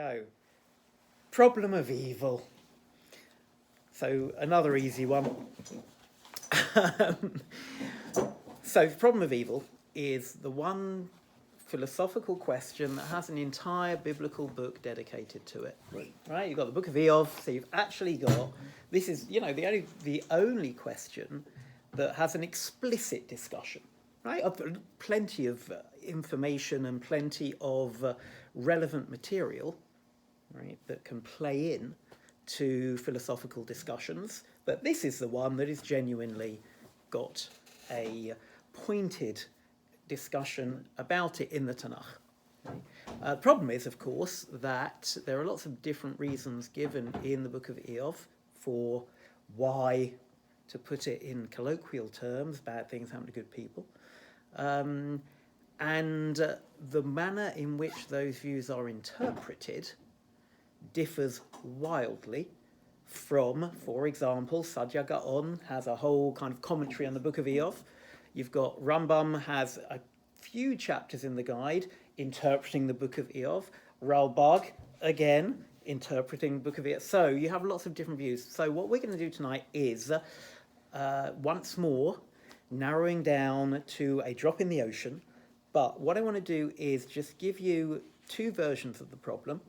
go. Problem of evil. So another easy one. So the problem of evil is the one philosophical question that has an entire biblical book dedicated to it. Right? You've got the book of Eov, so you've actually got, this is, the only question that has an explicit discussion, right? Of plenty of information and plenty of relevant material, right, that can play in to philosophical discussions. But this is the one that is genuinely got a pointed discussion about it in the Tanakh. The problem is, of course, that there are lots of different reasons given in the book of Eov for why, to put it in colloquial terms, bad things happen to good people. And the manner in which those views are interpreted differs wildly from, for example, Sadya Gaon has a whole kind of commentary on the book of Eov. You've got Rambam has a few chapters in the guide interpreting the book of Eov. Ralbag, again, interpreting the book of Eov. So you have lots of different views. So what we're going to do tonight is, once more, narrowing down to a drop in the ocean. But what I want to do is just give you two versions of the problem,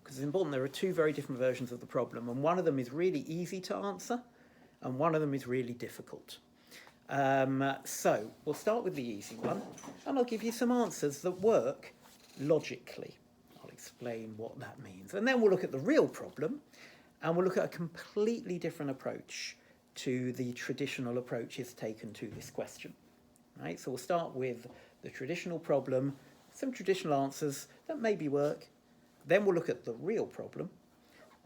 because it's important. There are two very different versions of the problem, and one of them is really easy to answer, and one of them is really difficult. So we'll start with the easy one, and I'll give you some answers that work logically. I'll explain what that means. And then we'll look at the real problem, and we'll look at a completely different approach to the traditional approaches taken to this question. Right? So we'll start with the traditional problem, some traditional answers that maybe work. Then we'll look at the real problem.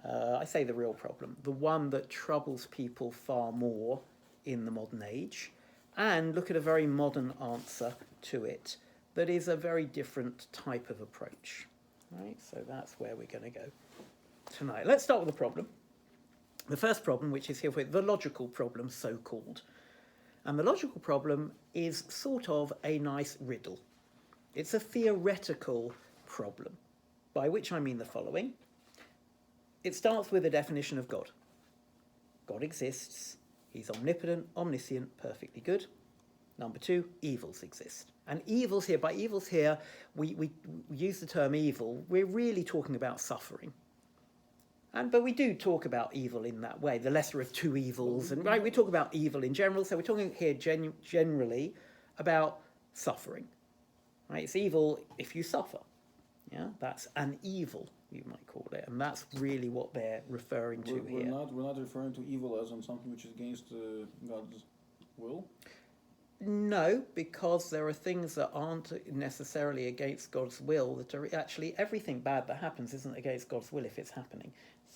I say the real problem, the one that troubles people far more in the modern age, and look at a very modern answer to it that is a very different type of approach. Right? So that's where we're going to go tonight. Let's start with the problem. The first problem, which is here with the logical problem, so-called. And the logical problem is sort of a nice riddle. It's a theoretical problem, by which I mean the following. It starts with a definition of God. God exists. He's omnipotent, omniscient, perfectly good. Number two, evils exist. And evils here, by evils here, we use the term evil. We're really talking about suffering. But we do talk about evil in that way, the lesser of two evils. And right, we talk about evil in general, so we're talking here generally about suffering. Right? It's evil if you suffer. Yeah, that's an evil, you might call it, and that's really what they're referring to here. We're not referring to evil as on something which is against God's will? No, because there are things that aren't necessarily against God's will that are actually, everything bad that happens isn't against God's will if it's happening.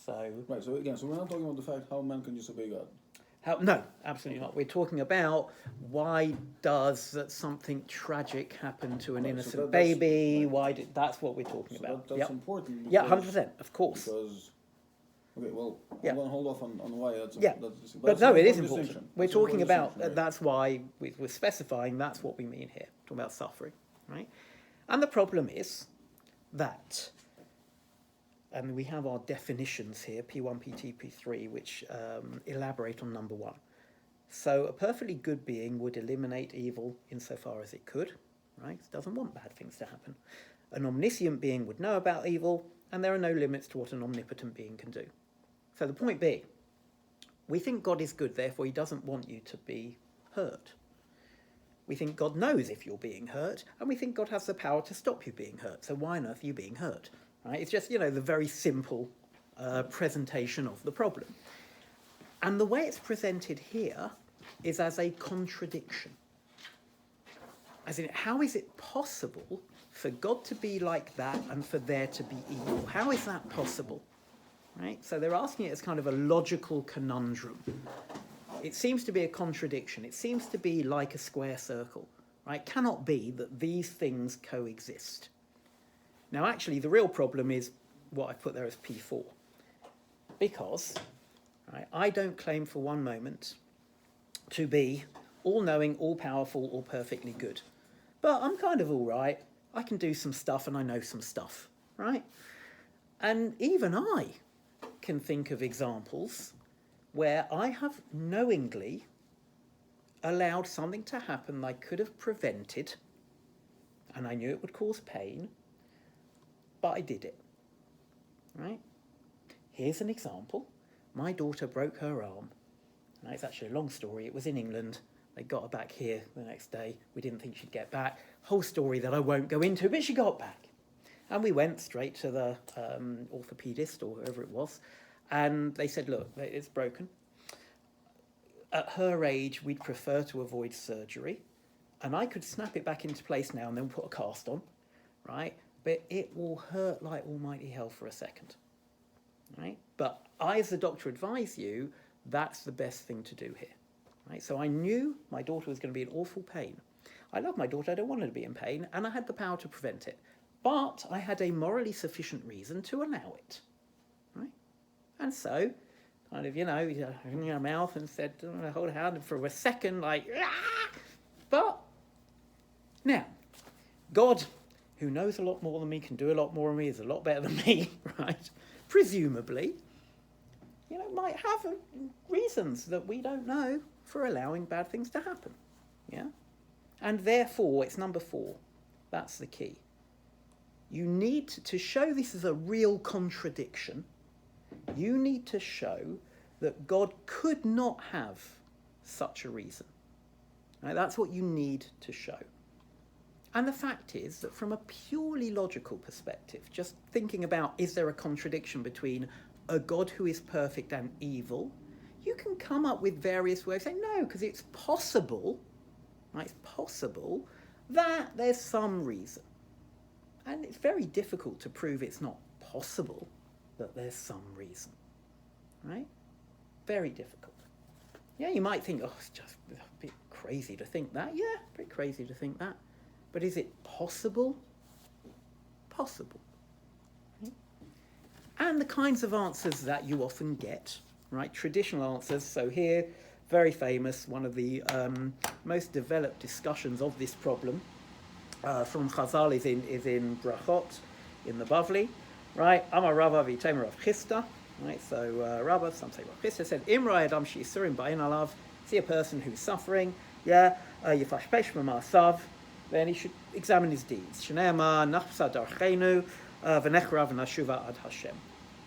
So right, so again, we're not talking about the fact how man can disobey God. No, absolutely not. We're talking about why does something tragic happen to an innocent baby? Right. That's what we're talking about. That's important. Yeah, 100%, of course. Because, okay, well, I'm going to hold off on why that's... But no, it is important. We're talking about, right. That's why we're specifying that's what we mean here, talking about suffering, right? And the problem is that, and we have our definitions here, P1, P2, P3, which elaborate on number one. So a perfectly good being would eliminate evil insofar as it could, right? It doesn't want bad things to happen. An omniscient being would know about evil, and there are no limits to what an omnipotent being can do. So the point being, we think God is good, therefore he doesn't want you to be hurt. We think God knows if you're being hurt, and we think God has the power to stop you being hurt. So why on earth are you being hurt? Right? It's just, the very simple presentation of the problem. And the way it's presented here is as a contradiction. As in, how is it possible for God to be like that and for there to be evil? How is that possible? Right? So they're asking it as kind of a logical conundrum. It seems to be a contradiction. It seems to be like a square circle. Right? It cannot be that these things coexist. Now, actually, the real problem is what I've put there as P4. Because I don't claim for one moment to be all-knowing, all-powerful, or perfectly good. But I'm kind of all right. I can do some stuff and I know some stuff, right? And even I can think of examples where I have knowingly allowed something to happen I could have prevented, and I knew it would cause pain, but I did it. Right? Here's an example. My daughter broke her arm. Now, it's actually a long story. It was in England. They got her back here the next day. We didn't think she'd get back. Whole story that I won't go into, but she got back. And we went straight to the orthopaedist or whoever it was, and they said, look, it's broken. At her age, we'd prefer to avoid surgery, and I could snap it back into place now and then put a cast on, right? But it will hurt like almighty hell for a second, right? But I, as the doctor, advise you, that's the best thing to do here, right? So I knew my daughter was going to be in awful pain. I love my daughter, I don't want her to be in pain, and I had the power to prevent it. But I had a morally sufficient reason to allow it, right? And so, kind of, in your mouth and said, hold her hand for a second, like, ah! But now, God, who knows a lot more than me, can do a lot more than me, is a lot better than me, right? Presumably, might have reasons that we don't know for allowing bad things to happen, yeah? And therefore, it's number 4. That's the key. You need to show this is a real contradiction. You need to show that God could not have such a reason. Right? That's what you need to show. And the fact is that from a purely logical perspective, just thinking about, is there a contradiction between a God who is perfect and evil, you can come up with various ways of saying, no, because it's possible, right? It's possible that there's some reason. And it's very difficult to prove it's not possible that there's some reason, right? Very difficult. Yeah, you might think, it's just a bit crazy to think that. Yeah, pretty crazy to think that. But is it possible? Possible. Right? And the kinds of answers that you often get, right? Traditional answers. So here, very famous, one of the most developed discussions of this problem from Chazal is in Brachot, in the Bavli, right? Amar Rava v'Tamer Rav Chisda, right? So Rava, some say Rav Chisda, said, Imra Adam she'isurim ba'in alav, see a person who's suffering, yifashpesh ma'asav, then he should examine his deeds. Shneema nachsa darchenu v'nechra v'nashuva ad Hashem,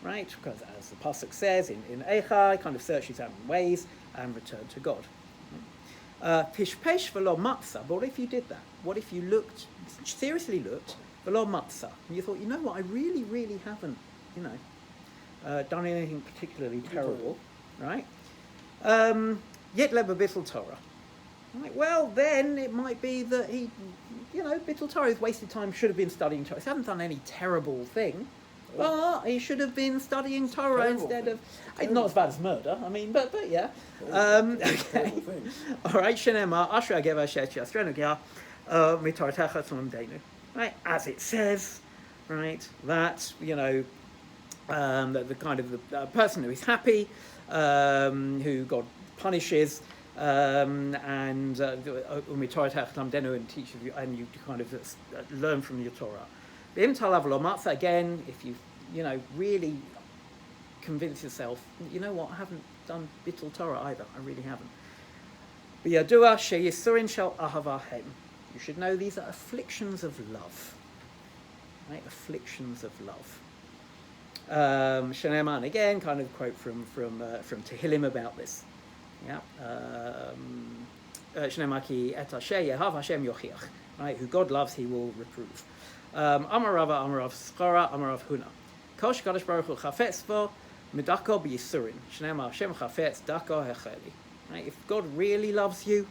right? Because as the pasuk says in Eicha, kind of search his own ways and return to God. Pishpesh v'lo matza. But what if you did that? What if you seriously looked, v'lo matza, and you thought, you know what, I really, really haven't, done anything particularly terrible, right? Yet leba bittul Torah. Right, well, then it might be that he, bittul Torah is wasted time, should have been studying Torah. He hasn't done any terrible thing, but he should have been studying Torah instead of... Not as bad as murder, I mean, but yeah. Okay. All right, Shenema, Asher Ageva Shechi Astrenugia, Mitaratachat Denu. Right, as it says, right, that, that the kind of the person who is happy, who God punishes, and teaches you, and you kind of learn from your Torah. Again, if you really convince yourself, you know what, I haven't done bittul Torah either. I really haven't. You should know these are afflictions of love. Right, afflictions of love. Sheneman again, kind of quote from Tehillim about this. Yeah. Shnemaki et Asher Yehav Hashem Yochiach. Right, who God loves, He will reprove. Amar Rava, Amar Rav Schara, Amar Rav Huna. Kosh Kadosh Baruch Hu Chafetz Vo Medako B'Yisurin. Shnema Hashem Chafetz Dako Hecheli. Right, if God really loves you,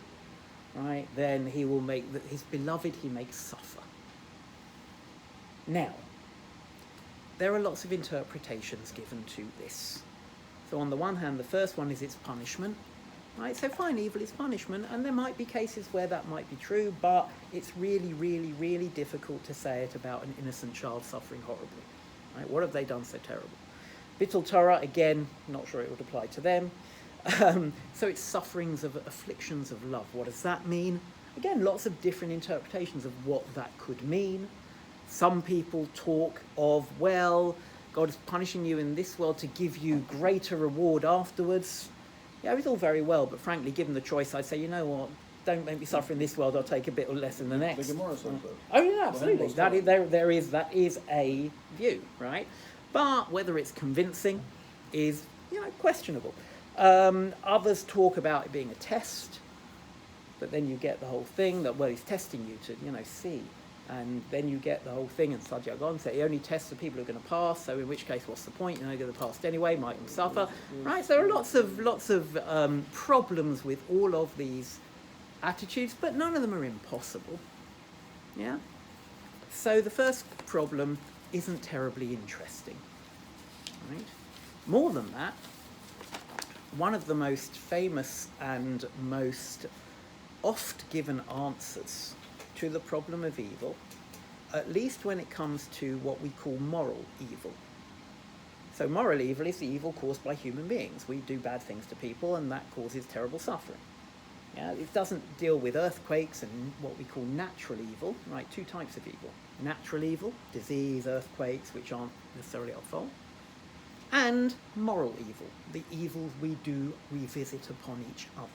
right, then He will make His beloved He makes suffer. Now, there are lots of interpretations given to this. So on the one hand, the first one is its punishment. Right, so fine, evil is punishment, and there might be cases where that might be true, but it's really, really, really difficult to say it about an innocent child suffering horribly. Right, what have they done so terrible? Bittul Torah, again, not sure it would apply to them. So it's sufferings of afflictions of love. What does that mean? Again, lots of different interpretations of what that could mean. Some people talk of, God is punishing you in this world to give you greater reward afterwards. Yeah, it's all very well, but frankly, given the choice, I'd say, you know what, don't make me suffer in this world, I'll take a bit less in the next. The Gemara says that. Oh yeah, absolutely. That is a view, right? But whether it's convincing is, questionable. Others talk about it being a test, but then you get the whole thing that, well, he's testing you to, see. And then you get the whole thing, and Sadjagon say he only tests the people who are going to pass. So in which case, what's the point? You're not going to pass anyway. Might them suffer, right? So there are lots of problems with all of these attitudes, but none of them are impossible. Yeah. So the first problem isn't terribly interesting, right? More than that, one of the most famous and most oft given answers to the problem of evil, at least when it comes to what we call moral evil. So moral evil is the evil caused by human beings. We do bad things to people, and that causes terrible suffering. Yeah, it doesn't deal with earthquakes and what we call natural evil, right? Two types of evil. Natural evil, disease, earthquakes, which aren't necessarily our fault. And moral evil, the evils we visit upon each other.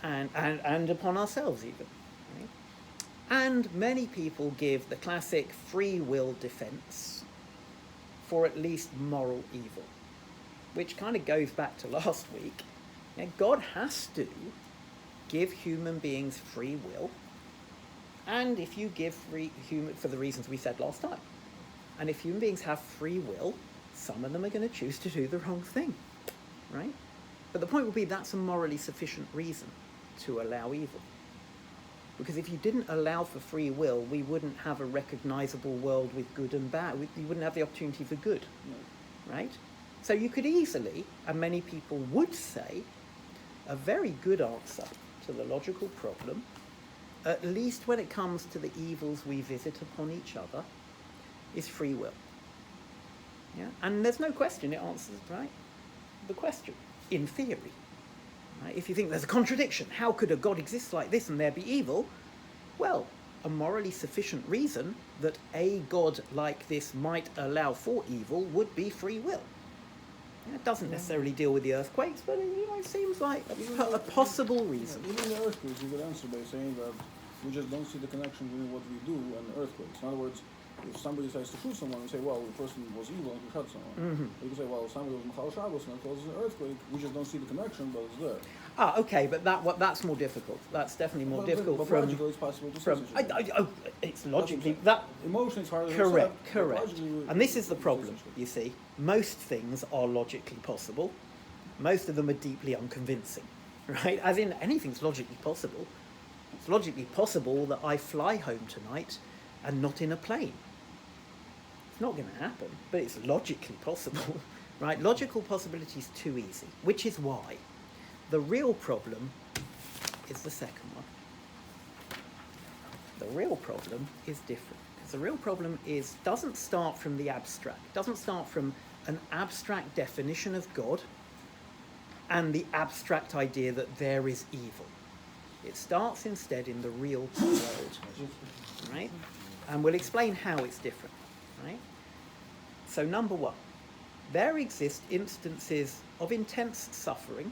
And upon ourselves even. Right? And many people give the classic free will defense for at least moral evil, which kind of goes back to last week. God has to give human beings free will, and if you give for the reasons we said last time, and if human beings have free will, some of them are going to choose to do the wrong thing, right? But the point would be that's a morally sufficient reason to allow evil. Because if you didn't allow for free will, we wouldn't have a recognizable world with good and bad. You wouldn't have the opportunity for good, right? So you could easily, and many people would say, a very good answer to the logical problem, at least when it comes to the evils we visit upon each other, is free will. Yeah? And there's no question it answers, right, the question, in theory. Right? If you think there's a contradiction, how could a God exist like this and there be evil? Well, a morally sufficient reason that a God like this might allow for evil would be free will. It doesn't necessarily deal with the earthquakes, but it seems like a possible reason. Even the earthquakes, you could answer by saying that we just don't see the connection between what we do and earthquakes. In other words, if somebody decides to shoot someone, we say, well, the person was evil and he shot someone. Mm-hmm. You can say, well, somebody was Machal Shabbos and it causes an earthquake. We just don't see the connection, but it's there. Okay, but that's more difficult. That's definitely more difficult but from. Logically, it's possible to say it's logically that. Emotionally, it's harder. Correct. And this is the problem. You see, most things are logically possible. Most of them are deeply unconvincing, right? As in, anything's logically possible. It's logically possible that I fly home tonight and not in a plane. It's not going to happen, but it's logically possible, right? Logical possibility is too easy, which is why the real problem is the second one. The real problem is different. Because the real problem doesn't start from the abstract. It doesn't start from an abstract definition of God and the abstract idea that there is evil. It starts instead in the real world, right? And we'll explain how it's different, right? So number one, there exist instances of intense suffering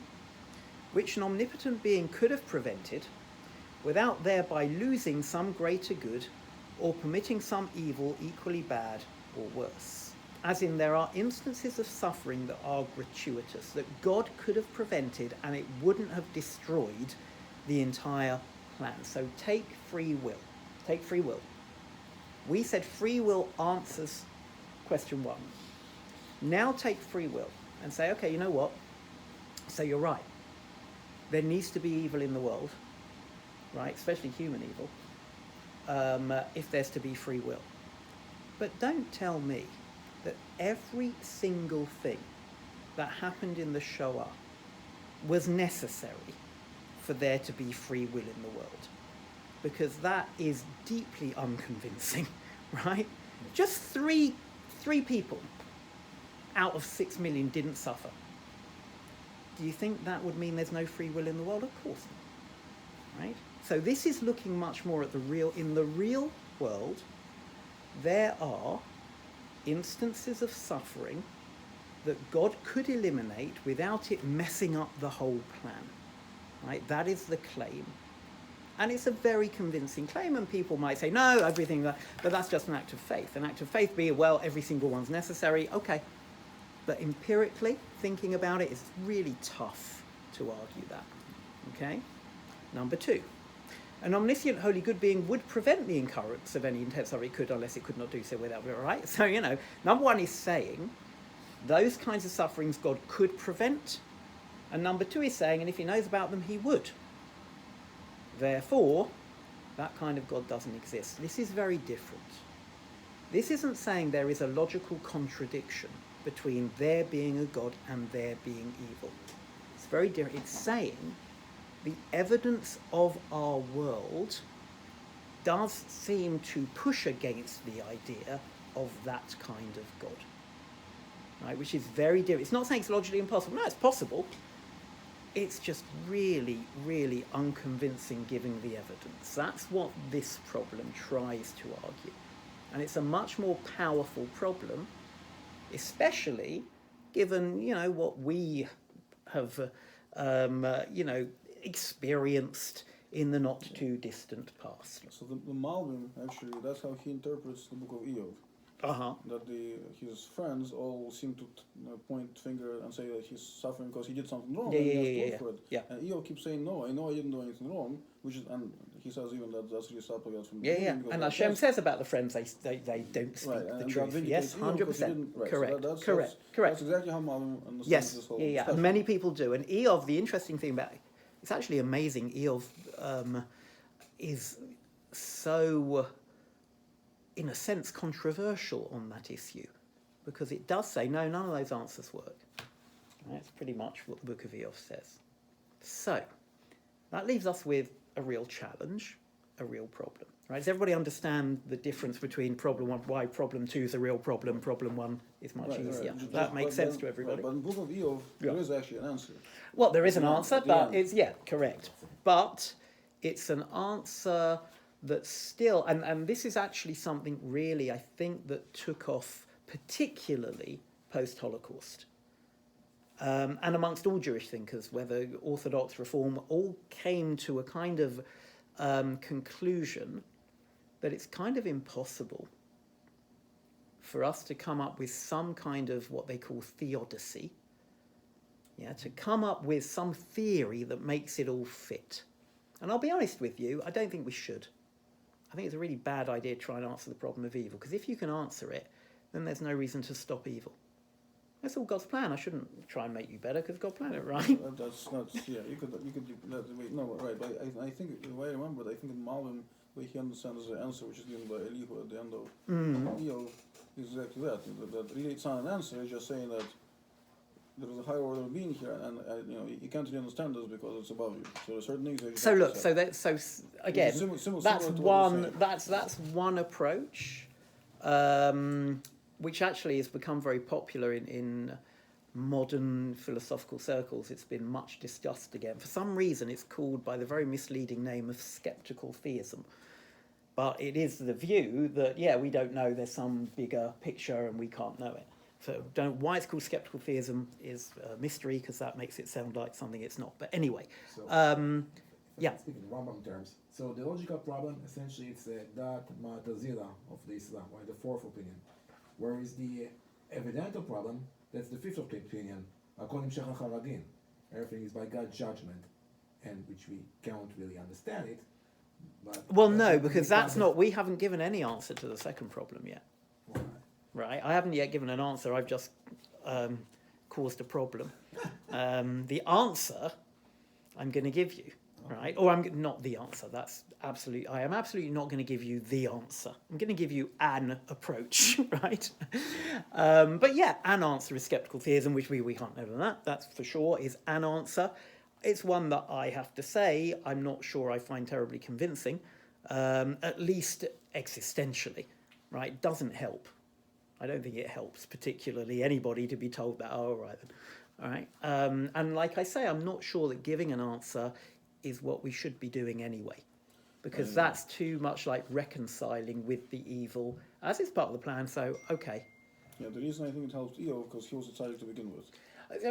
which an omnipotent being could have prevented without thereby losing some greater good or permitting some evil equally bad or worse. As in, there are instances of suffering that are gratuitous, that God could have prevented and it wouldn't have destroyed the entire plan. So take free will. Take free will. We said free will answers question one. Now take free will and say, okay, you know what? So you're right. There needs to be evil in the world, right? Especially human evil, if there's to be free will. But don't tell me that every single thing that happened in the Shoah was necessary for there to be free will in the world. Because that is deeply unconvincing, right? Just three people out of 6 million didn't suffer. Do you think that would mean there's no free will in the world? Of course not, right? So this is looking much more at in the real world, there are instances of suffering that God could eliminate without it messing up the whole plan. Right? That is the claim. And it's a very convincing claim, and people might say, no, everything, but that's just an act of faith. An act of faith being, well, every single one's necessary. Okay. But empirically, thinking about it, it's really tough to argue that. Okay? Number 2. An omniscient holy good being would prevent the incurrence of any intent, sorry, it could, unless it could not do so without, right? So, number 1 is saying those kinds of sufferings God could prevent. And number 2 is saying, and if he knows about them, he would. Therefore, that kind of God doesn't exist. This is very different. This isn't saying there is a logical contradiction between there being a God and there being evil. It's very different. It's saying the evidence of our world does seem to push against the idea of that kind of God. Right? Which is very different. It's not saying it's logically impossible. No, it's possible. It's just really, really unconvincing given the evidence. That's what this problem tries to argue. And it's a much more powerful problem, especially given, what we have, experienced in the not too distant past. So the Malbim, actually, that's how he interprets the book of Eov. That his friends all seem to point finger and say that he's suffering because he did something wrong. Yeah. And Eov keeps saying, no, I know I didn't do anything wrong, and he says even that that's really Sapagaz from the beginning. And Hashem says about the friends, they don't speak the truth. Yes, 100%. Correct. That's exactly how Malbim understands this whole discussion. And many people do. And Eov, the interesting thing about it, it's actually amazing. Eov is so, in a sense, controversial on that issue, because it does say, no, none of those answers work. That's pretty much what the book of Eov says. So, that leaves us with a real challenge, a real problem. Right? Does everybody understand the difference between problem 1, why problem 2 is a real problem, problem 1 is much easier? Right. That makes sense to everybody. But in the book of Eov, there is actually an answer. Well, there is an answer, but it's, correct. But it's an answer that still, and this is actually something really, I think, that took off particularly post-Holocaust. And amongst all Jewish thinkers, whether Orthodox, Reform, all came to a kind of conclusion that it's kind of impossible for us to come up with some kind of what they call theodicy, to come up with some theory that makes it all fit. And I'll be honest with you, I don't think we should. I think it's a really bad idea to try and answer the problem of evil, because if you can answer it, then there's no reason to stop evil. That's all God's plan. I shouldn't try and make you better because God planned it, right? That's not, you could wait, no, right, but I think, if I remember, I think in Malbim, where he understands the answer, which is given by Elihu at the end of Eov, is exactly that really it's not an answer, it's just saying that there is a higher order of being here, and you can't really understand this because it's above you. So there are certain things that you again, that's that's one approach, which actually has become very popular in modern philosophical circles. It's been much discussed again. For some reason, it's called by the very misleading name of skeptical theism. But it is the view that, we don't know, there's some bigger picture and we can't know it. So why it's called skeptical theism is a mystery, because that makes it sound like something it's not. But anyway, speaking in Rambam terms, so the logical problem, essentially, it's the Dat Ma'tazila of the Islam, or the fourth opinion. Whereas the evidential problem, that's the fifth opinion, according to Shechach HaRadin. Everything is by God's judgment, and which we can't really understand it. But no, because we haven't given any answer to the second problem yet. Right? I haven't yet given an answer, I've just caused a problem. The answer I'm going to give you, right? Or I'm not the answer, I am absolutely not going to give you the answer. I'm going to give you an approach, right? But an answer is skeptical theism, which we can't know that's for sure, is an answer. It's one that I have to say I'm not sure I find terribly convincing, at least existentially, right? It doesn't help. I don't think it helps particularly anybody to be told that, all right. And like I say, I'm not sure that giving an answer is what we should be doing anyway, because that's too much like reconciling with the evil, as is part of the plan. So, okay, Yeah, the reason I think it helps Eov because he was a tzaddik to begin with.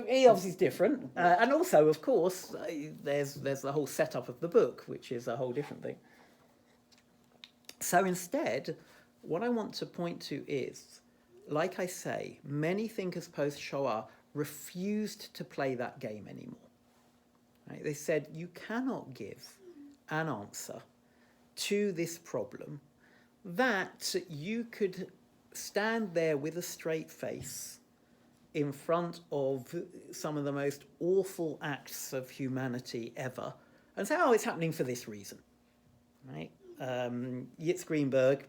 Eov's is different, and also, of course, there's the whole setup of the book, which is a whole different thing. So instead, what I want to point to is, like I say, many thinkers post-Shoah refused to play that game anymore. Right? They said, you cannot give an answer to this problem that you could stand there with a straight face in front of some of the most awful acts of humanity ever and say, oh, it's happening for this reason. Right? Yitz Greenberg,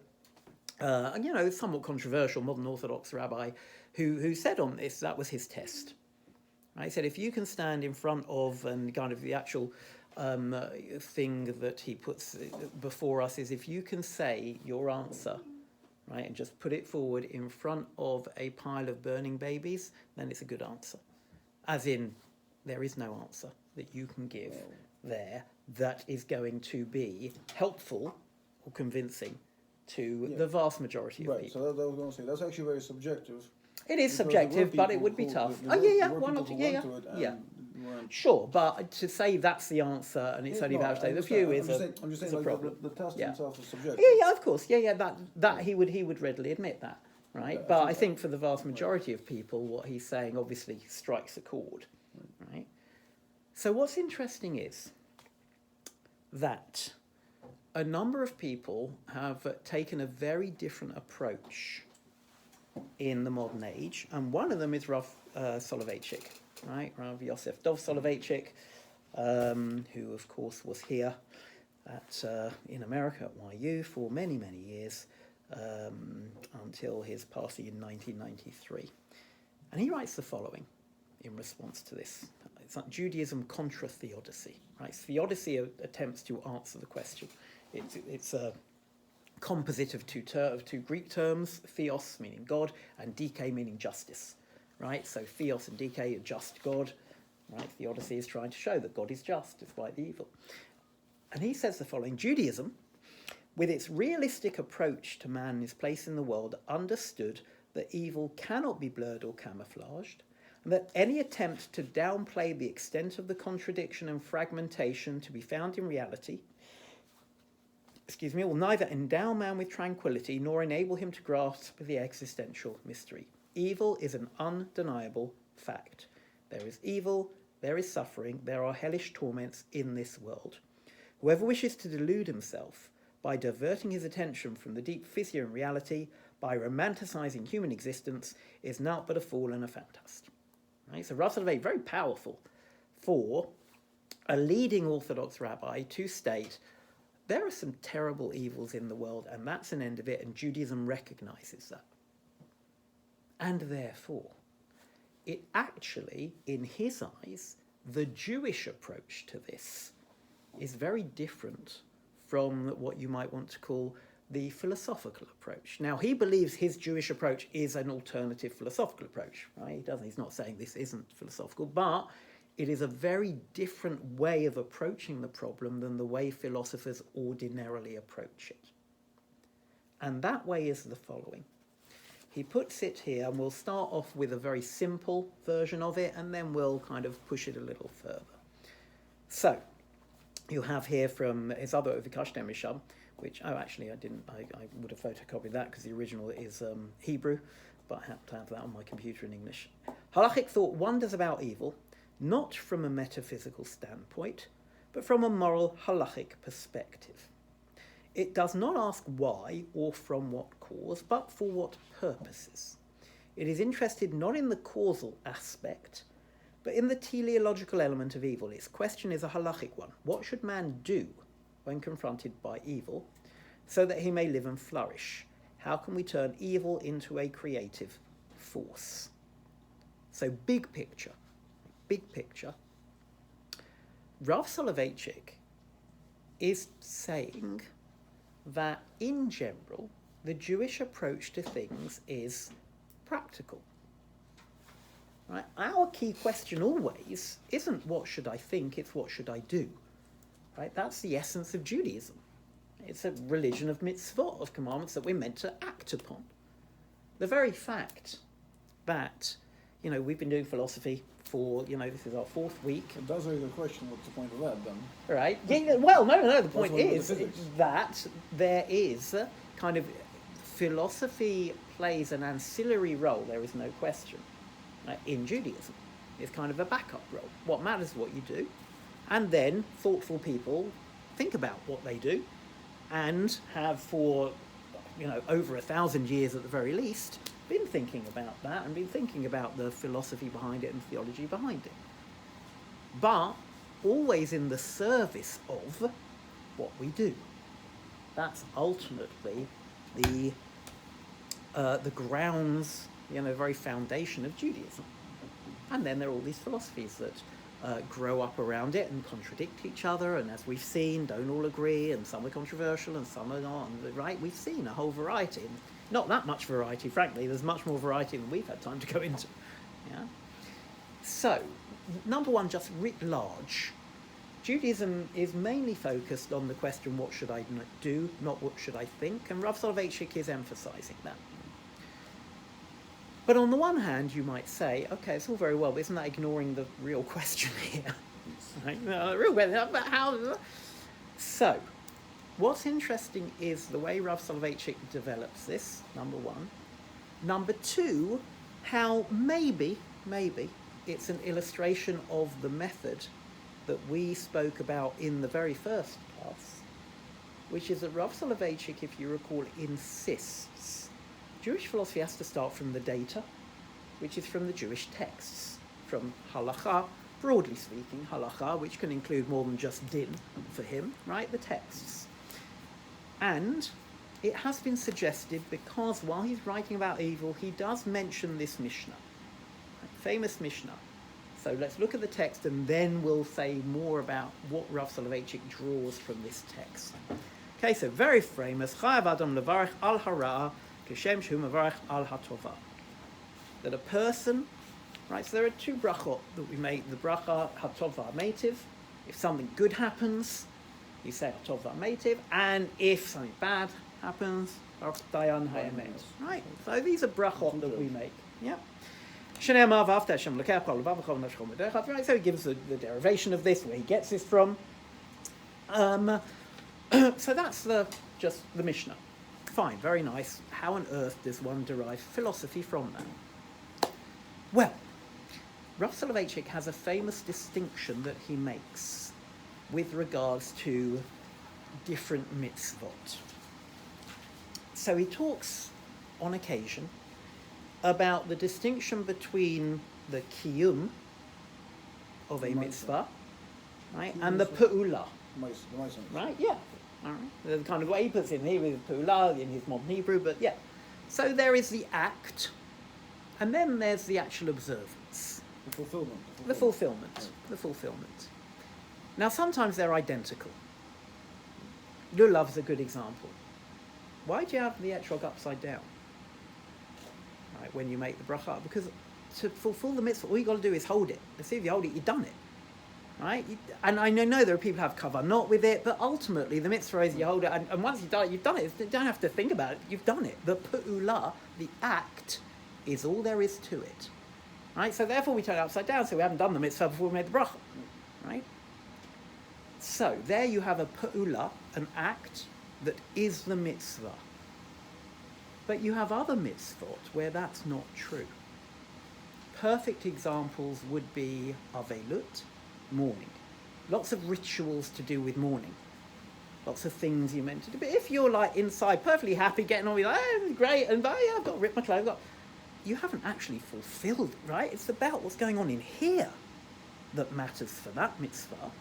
somewhat controversial modern Orthodox rabbi who said on this, that was his test. Right? He said, if you can stand in front of, and kind of the actual thing that he puts before us is, if you can say your answer, right, and just put it forward in front of a pile of burning babies, then it's a good answer. As in, there is no answer that you can give there that is going to be helpful or convincing to the vast majority of people. Right, so that I was going to say, that's actually very subjective. It is subjective, but it would be tough. Sure, but to say that's the answer and it's only about to take the view is a problem. The test itself is subjective. Yeah, of course. That he would readily admit that, right? Yeah, but I think for the vast majority of people, what he's saying obviously strikes a chord, right? So what's interesting is that a number of people have taken a very different approach in the modern age, and one of them is Rav Soloveitchik, right? Rav Yosef Dov Soloveitchik, who of course was here in America at YU for many, many years, until his passing in 1993. And he writes the following in response to this. It's like Judaism contra theodicy, right? Theodicy attempts to answer the question. It's a composite of two Greek terms, theos meaning God and dike meaning justice, right? So theos and dike are just God, right? Theodicy is trying to show that God is just despite the evil. And he says the following: Judaism, with its realistic approach to man and his place in the world, understood that evil cannot be blurred or camouflaged, and that any attempt to downplay the extent of the contradiction and fragmentation to be found in reality will neither endow man with tranquility nor enable him to grasp the existential mystery. Evil is an undeniable fact. There is evil, there is suffering, there are hellish torments in this world. Whoever wishes to delude himself by diverting his attention from the deep physio and reality, by romanticizing human existence, is naught but a fool and a fantast. Right? So Rav Soloveitchik, very powerful for a leading Orthodox rabbi to state there are some terrible evils in the world, and that's an end of it, and Judaism recognizes that. And therefore, it actually, in his eyes, the Jewish approach to this is very different from what you might want to call the philosophical approach. Now, he believes his Jewish approach is an alternative philosophical approach, right? He's not saying this isn't philosophical, but it is a very different way of approaching the problem than the way philosophers ordinarily approach it. And that way is the following. He puts it here, and we'll start off with a very simple version of it, and then we'll kind of push it a little further. So, you have here from his other Vikashtem Misham, which, I would have photocopied that because the original is Hebrew, but I happen to have that on my computer in English. Halachic thought wonders about evil, not from a metaphysical standpoint, but from a moral halachic perspective. It does not ask why or from what cause, but for what purposes. It is interested not in the causal aspect, but in the teleological element of evil. Its question is a halachic one. What should man do when confronted by evil so that he may live and flourish? How can we turn evil into a creative force? So big picture, Rav Soloveitchik is saying that in general, the Jewish approach to things is practical. Right? Our key question always isn't what should I think, it's what should I do. Right? That's the essence of Judaism. It's a religion of mitzvot, of commandments that we're meant to act upon. The very fact that, we've been doing philosophy for, this is our 4th week. It does raise a question, what's the point of that then? Right? Yeah, well, no, the point what it is is. that there is kind of philosophy plays an ancillary role, there is no question, in Judaism. It's kind of a backup role. What matters is what you do. And then thoughtful people think about what they do and have for, over 1,000 years at the very least, been thinking about that and been thinking about the philosophy behind it and theology behind it. But always in the service of what we do. That's ultimately the grounds, very foundation of Judaism. And then there are all these philosophies that grow up around it and contradict each other, and as we've seen, don't all agree, and some are controversial and some are not, right? We've seen a whole variety. Not that much variety, frankly. There's much more variety than we've had time to go into. Yeah. So, number one, just writ large, Judaism is mainly focused on the question, what should I do, not what should I think, and Rav Soloveitchik is emphasizing that. But on the one hand, you might say, okay, it's all very well, but isn't that ignoring the real question here? Right? No, the real question, but how? So, what's interesting is the way Rav Soloveitchik develops this, number one. Number two, how maybe it's an illustration of the method that we spoke about in the very first class, which is that Rav Soloveitchik, if you recall, insists Jewish philosophy has to start from the data, which is from the Jewish texts, from halacha, broadly speaking, halacha, which can include more than just din for him, right? The texts. And it has been suggested because while he's writing about evil, he does mention this Mishnah, famous Mishnah. So let's look at the text and then we'll say more about what Rav Soloveitchik draws from this text. Okay, so very famous, Chayav Adam levarich al hara'ah kishem shehu mevarich al hatova. That a person, right, so there are 2 brachot that we make, the bracha hatova mativ. If something good happens, you say hatova mativ, and if something bad happens, dayan hayemet. Right, so these are brachot that we make. Yeah. So he gives the derivation of this, where he gets this from. So that's just the Mishnah. Fine, very nice. How on earth does one derive philosophy from that? Well, Rav Soloveitchik has a famous distinction that he makes with regards to different mitzvot. So he talks on occasion about the distinction between the kiyum of a mitzvah, right, and the pu'ula. Right, yeah. All right. The kind of way he puts it in here with pu'ula in his modern Hebrew, but yeah. So there is the act, and then there's the actual observance. The fulfillment. Now, sometimes they're identical. Lulav's a good example. Why do you have the etrog upside down? Right, when you make the bracha? Because to fulfill the mitzvah, all you got to do is hold it. As soon as you hold it, you've done it. Right? And I know there are people who have kavanot with it, but ultimately the mitzvah is you hold it, and once you've done it, you've done it. You don't have to think about it. You've done it. The pu'ula, the act, is all there is to it. Right? So therefore we turn it upside down, so we haven't done the mitzvah before we made the bracha. Right? So there you have a pu'ula, an act that is the mitzvah. But you have other mitzvot where that's not true. Perfect examples would be avelut, mourning. Lots of rituals to do with mourning. Lots of things you're meant to do. But if you're like inside perfectly happy, getting on with like, oh, great, and yeah, I've got to rip my clothes off, you haven't actually fulfilled it, right? It's about what's going on in here that matters for that mitzvah.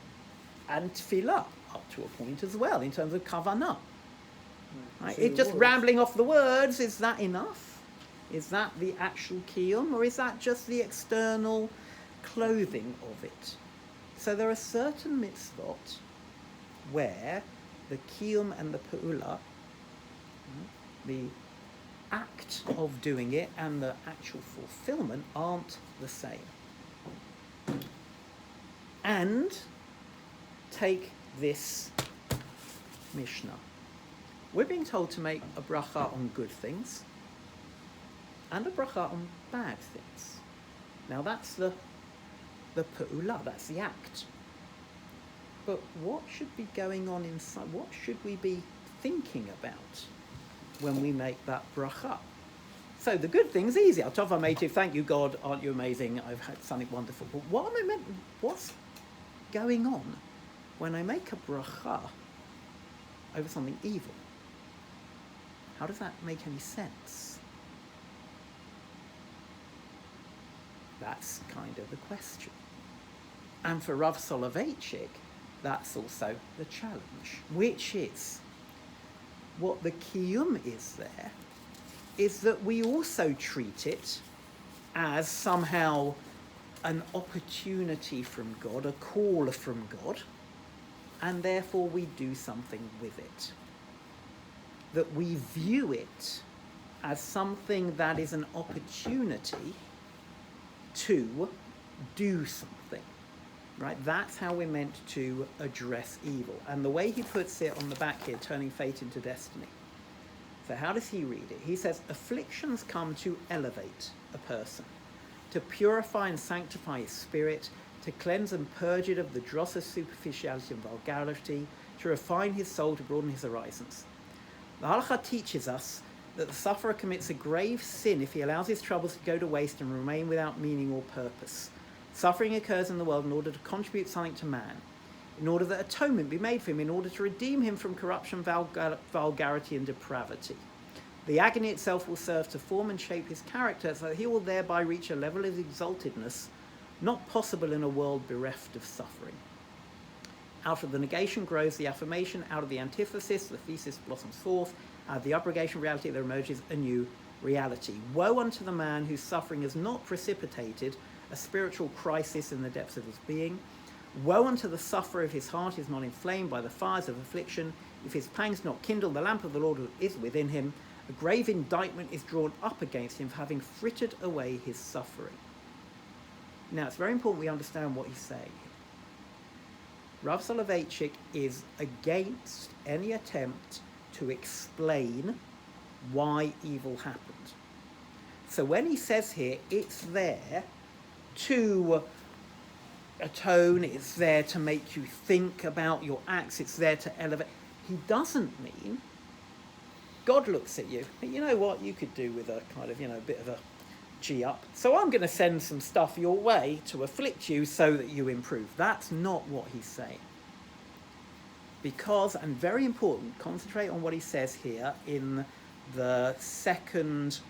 And tefillah, up to a point as well, in terms of kavanah. Right? It's just rambling off the words, is that enough? Is that the actual kiyum, or is that just the external clothing of it? So there are certain mitzvot where the kiyum and the pu'ula, the act of doing it and the actual fulfillment aren't the same. And take this Mishnah. We're being told to make a bracha on good things. and a bracha on bad things. Now that's the pa'ula, that's the act. But what should be going on inside? What should we be thinking about when we make that bracha? So the good thing's easy. Tov HaMeitiv, thank you God, aren't you amazing? I've had something wonderful. But what's going on when I make a bracha over something evil? How does that make any sense? That's kind of the question. And for Rav Soloveitchik, that's also the challenge, which is what the kiyum is there, is that we also treat it as somehow an opportunity from God, a call from God, and therefore we do something with it. That we view it as something that is an opportunity to do something, right? That's how we're meant to address evil. And the way he puts it on the back here, turning fate into destiny. So how does he read it? He says, afflictions come to elevate a person, to purify and sanctify his spirit, to cleanse and purge it of the dross of superficiality and vulgarity, to refine his soul, to broaden his horizons. The halakha teaches us that the sufferer commits a grave sin if he allows his troubles to go to waste and remain without meaning or purpose. Suffering occurs in the world in order to contribute something to man, in order that atonement be made for him, in order to redeem him from corruption, vulgarity and depravity. The agony itself will serve to form and shape his character so that he will thereby reach a level of exaltedness not possible in a world bereft of suffering. Out of the negation grows the affirmation, out of the antithesis the thesis blossoms forth, out of the abrogation of reality there emerges a new reality. Woe unto the man whose suffering has not precipitated a spiritual crisis in the depths of his being. Woe unto the sufferer if his heart is not inflamed by the fires of affliction, if his pangs not kindle the lamp of the Lord is within him. A grave indictment is drawn up against him for having frittered away his suffering. Now, it's very important we understand what he's saying. Rav Soloveitchik is against any attempt to explain why evil happened. So when he says here, it's there to atone, it's there to make you think about your acts, it's there to elevate, he doesn't mean God looks at you, you know what you could do with a kind of, a bit of a G up. So I'm going to send some stuff your way to afflict you so that you improve. That's not what he's saying. Because, and very important, concentrate on what he says here in the second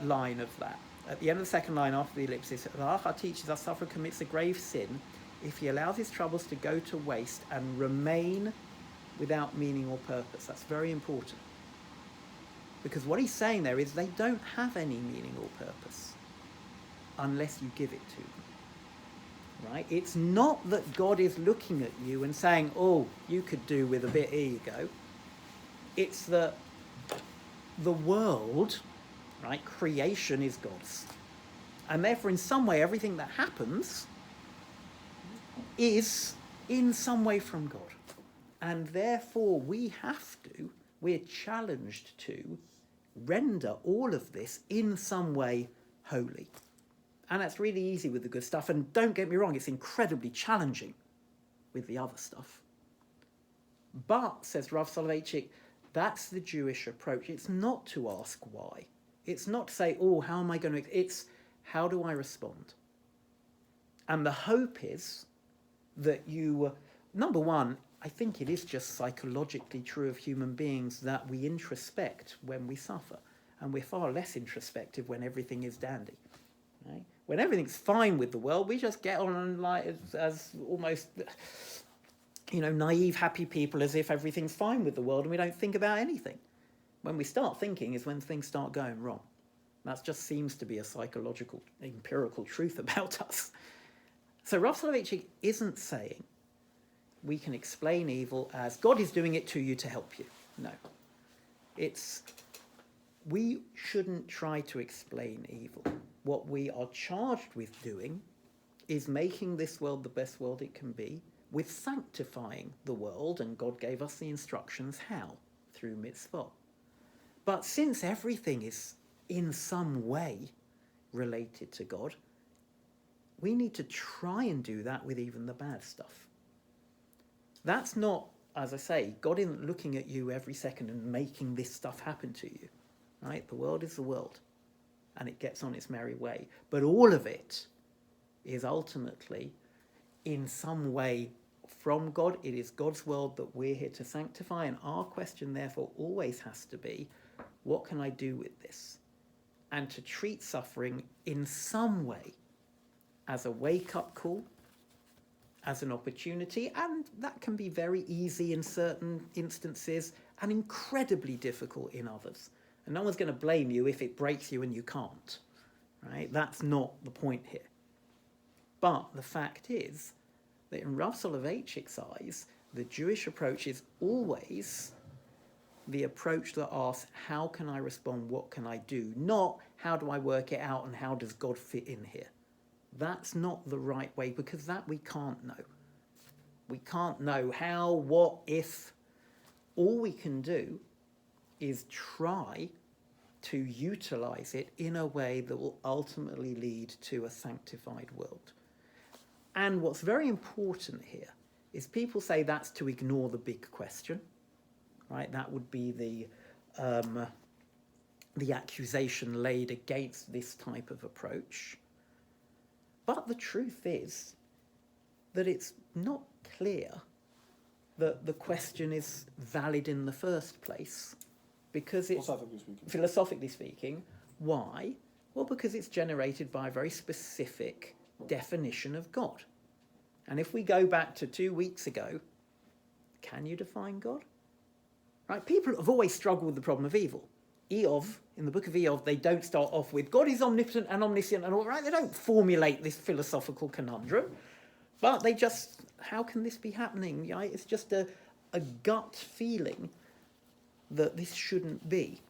line of that. At the end of the second line after the ellipsis, the halakha teaches us sufferer commits a grave sin if he allows his troubles to go to waste and remain without meaning or purpose. That's very important. Because what he's saying there is they don't have any meaning or purpose unless you give it to them. Right? It's not that God is looking at you and saying, oh, you could do with a bit, here you go. It's that the world, right, creation is God's. And therefore, in some way, everything that happens is in some way from God. And therefore, we're challenged to render all of this in some way holy. And that's really easy with the good stuff. And don't get me wrong, it's incredibly challenging with the other stuff. But, says Rav Soloveitchik, that's the Jewish approach. It's not to ask why. It's not to say, oh, how am I going to... It's, how do I respond? And the hope is that you... Number one, I think it is just psychologically true of human beings that we introspect when we suffer. And we're far less introspective when everything is dandy. Right? When everything's fine with the world, we just get on and like as almost... naive, happy people as if everything's fine with the world and we don't think about anything. When we start thinking is when things start going wrong. That just seems to be a psychological, empirical truth about us. So Rav Soloveitchik isn't saying we can explain evil as God is doing it to you to help you. No. We shouldn't try to explain evil. What we are charged with doing is making this world the best world it can be, with sanctifying the world, and God gave us the instructions how, through mitzvah. But since everything is in some way related to God, we need to try and do that with even the bad stuff. That's not, as I say, God isn't looking at you every second and making this stuff happen to you, right? The world is the world, and it gets on its merry way. But all of it is ultimately, in some way, from God. It is God's world that we're here to sanctify, and our question, therefore, always has to be, what can I do with this? And to treat suffering in some way as a wake-up call, as an opportunity, and that can be very easy in certain instances and incredibly difficult in others. And no one's going to blame you if it breaks you and you can't, right? That's not the point here. But the fact is that in Rav Soloveitchik's eyes, the Jewish approach is always the approach that asks, how can I respond, what can I do? Not, how do I work it out and how does God fit in here? That's not the right way, because that we can't know. We can't know how, what, if. All we can do is try to utilize it in a way that will ultimately lead to a sanctified world. And what's very important here is people say that's to ignore the big question, right? That would be the accusation laid against this type of approach. But the truth is that it's not clear that the question is valid in the first place, because it's, philosophically speaking, why? Well, because it's generated by a very specific definition of God. And if we go back to 2 weeks ago, can you define God? Right? People have always struggled with the problem of evil. Eov, in the book of Eov, they don't start off with God is omnipotent and omniscient and all, right? They don't formulate this philosophical conundrum, but they just, how can this be happening? Right? It's just a gut feeling that this shouldn't be.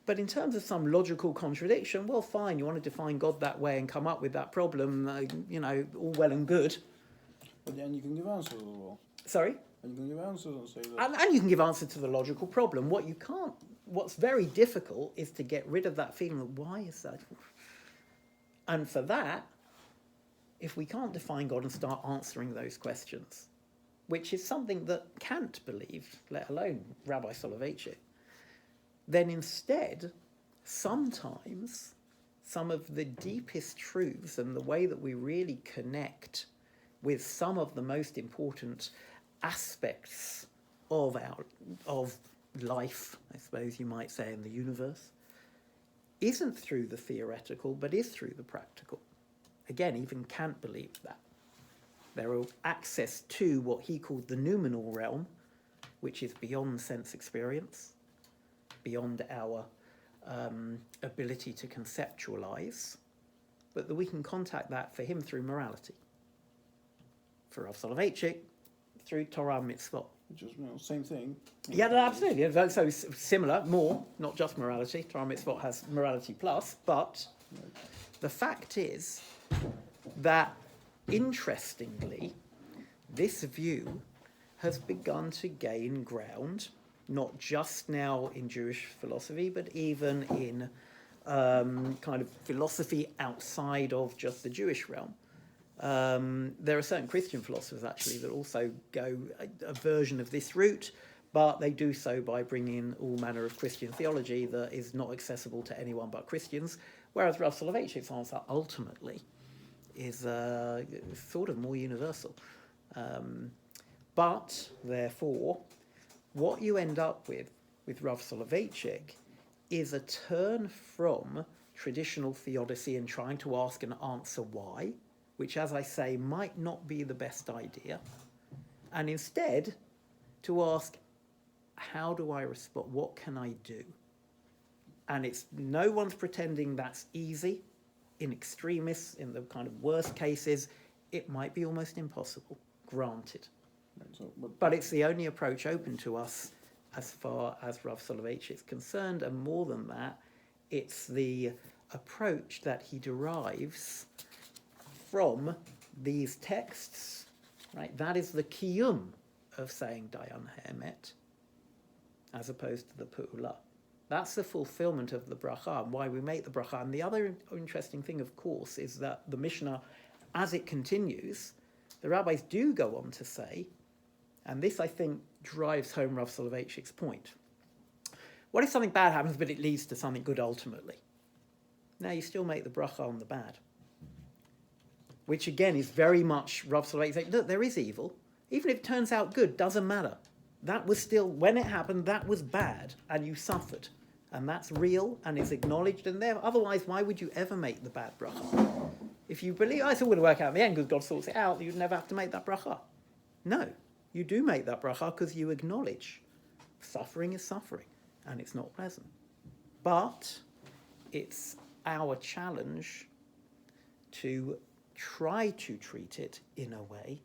But in terms of some logical contradiction, well, fine, you want to define God that way and come up with that problem, all well and good. But then you can give answers as well. Sorry? And you can give answers and say that. And you can give answer to the logical problem. What's very difficult is to get rid of that feeling of why is that? And for that, if we can't define God and start answering those questions, which is something that Kant believed, let alone Rabbi Soloveitchik, then instead, sometimes some of the deepest truths and the way that we really connect with some of the most important aspects of life, I suppose you might say, in the universe, isn't through the theoretical, but is through the practical. Again, even Kant believed that. There are access to what he called the noumenal realm, which is beyond sense experience, beyond our ability to conceptualize, but that we can contact that for him through morality. For Rav Soloveitchik, through Torah and mitzvot. Which is, same thing. Yeah, no, absolutely. So similar, more, not just morality. Torah and mitzvot has morality plus, but the fact is that, interestingly, this view has begun to gain ground, not just now in Jewish philosophy, but even in kind of philosophy outside of just the Jewish realm. There are certain Christian philosophers, actually, that also go a version of this route, but they do so by bringing in all manner of Christian theology that is not accessible to anyone but Christians, whereas Rav Soloveitchik's answer ultimately is sort of more universal. But, therefore, what you end up with Rav Soloveitchik is a turn from traditional theodicy and trying to ask and answer why, which, as I say, might not be the best idea, and instead to ask, how do I respond? What can I do? And it's no one's pretending that's easy. In extremis, in the kind of worst cases, it might be almost impossible, granted. But it's the only approach open to us as far as Rav Soloveitchik is concerned, and more than that, it's the approach that he derives from these texts, right? That is the kiyum of saying Dayan Ha'emet, as opposed to the Pu'ula. That's the fulfillment of the bracha, and why we make the bracha. And the other interesting thing, of course, is that the Mishnah, as it continues, the rabbis do go on to say, and this, I think, drives home Rav Soloveitchik's point. What if something bad happens, but it leads to something good ultimately? Now, you still make the bracha on the bad. Which, again, is very much Rav Soloveitchik saying, look, there is evil. Even if it turns out good, doesn't matter. That was still, when it happened, that was bad, and you suffered. And that's real, and is acknowledged, and there. Otherwise, why would you ever make the bad bracha? If you believe, it's all going to work out in the end, because God sorts it out, you'd never have to make that bracha. No, you do make that bracha because you acknowledge suffering is suffering, and it's not pleasant. But it's our challenge to try to treat it in a way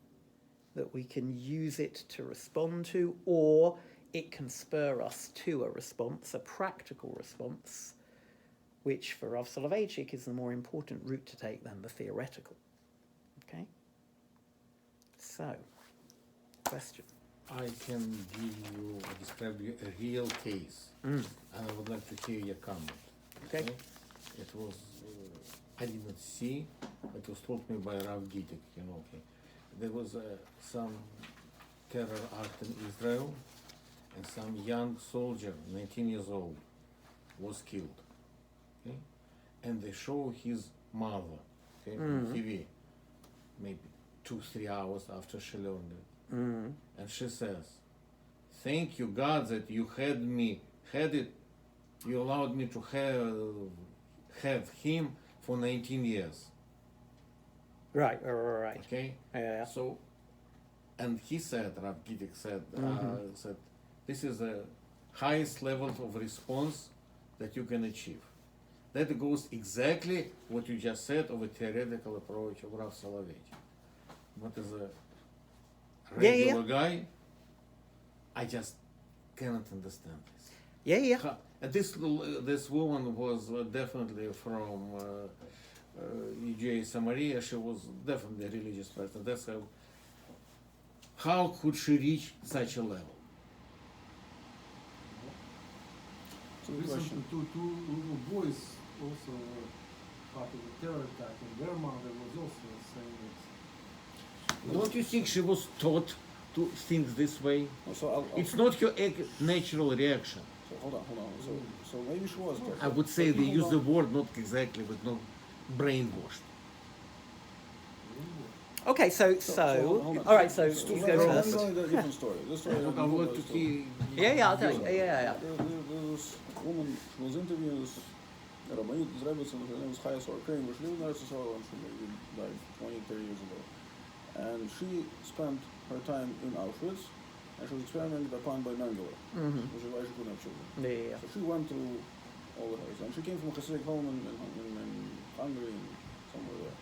that we can use it to respond to, or it can spur us to a response, a practical response, which for Rav Soloveitchik is the more important route to take than the theoretical. Okay? So, question. I can describe you a real case, and I would like to hear your comment. Okay. It was, I did not see, it was told me by Rav Gittik, okay. There was some terror act in Israel, and some young soldier, 19 years old, was killed. Okay? And they show his mother, okay, on TV, maybe 2-3 hours after she learned it. And she says, thank you, God, that you you allowed me to have him for 19 years. Right. Okay? Yeah. So, and he said, Rav Gittik said, said, this is the highest level of response that you can achieve. That goes exactly what you just said of a theoretical approach of Rav Soloveitchik. What is a regular guy, I just cannot understand this. Yeah. And this woman was definitely from Judea Samaria. She was definitely a religious person. That's how could she reach such a level? So the question. Two little boys also part of the terror attack, and their mother was also saying it. Don't you think she was taught to think this way? So It's not her natural reaction. So hold on. So maybe she was. I would say they use the word not exactly, but not brainwashed. Okay, so hold on. all right, so I'm you go going first. to a different story. This story. I would like to hear. Yeah, I'll tell you. Yeah. This woman, she was interviewing this Rabbanit, this Rebbetzin, her name was Chaya Sorkain, she lived in Eretz Yisrael, and she maybe died 20-30 years ago. And she spent her time in Auschwitz, and she was experimented upon by Mengele, which is why she couldn't have children. Yeah. So she went through all the ways, and she came from a Hasidic home in Hungary, and somewhere there.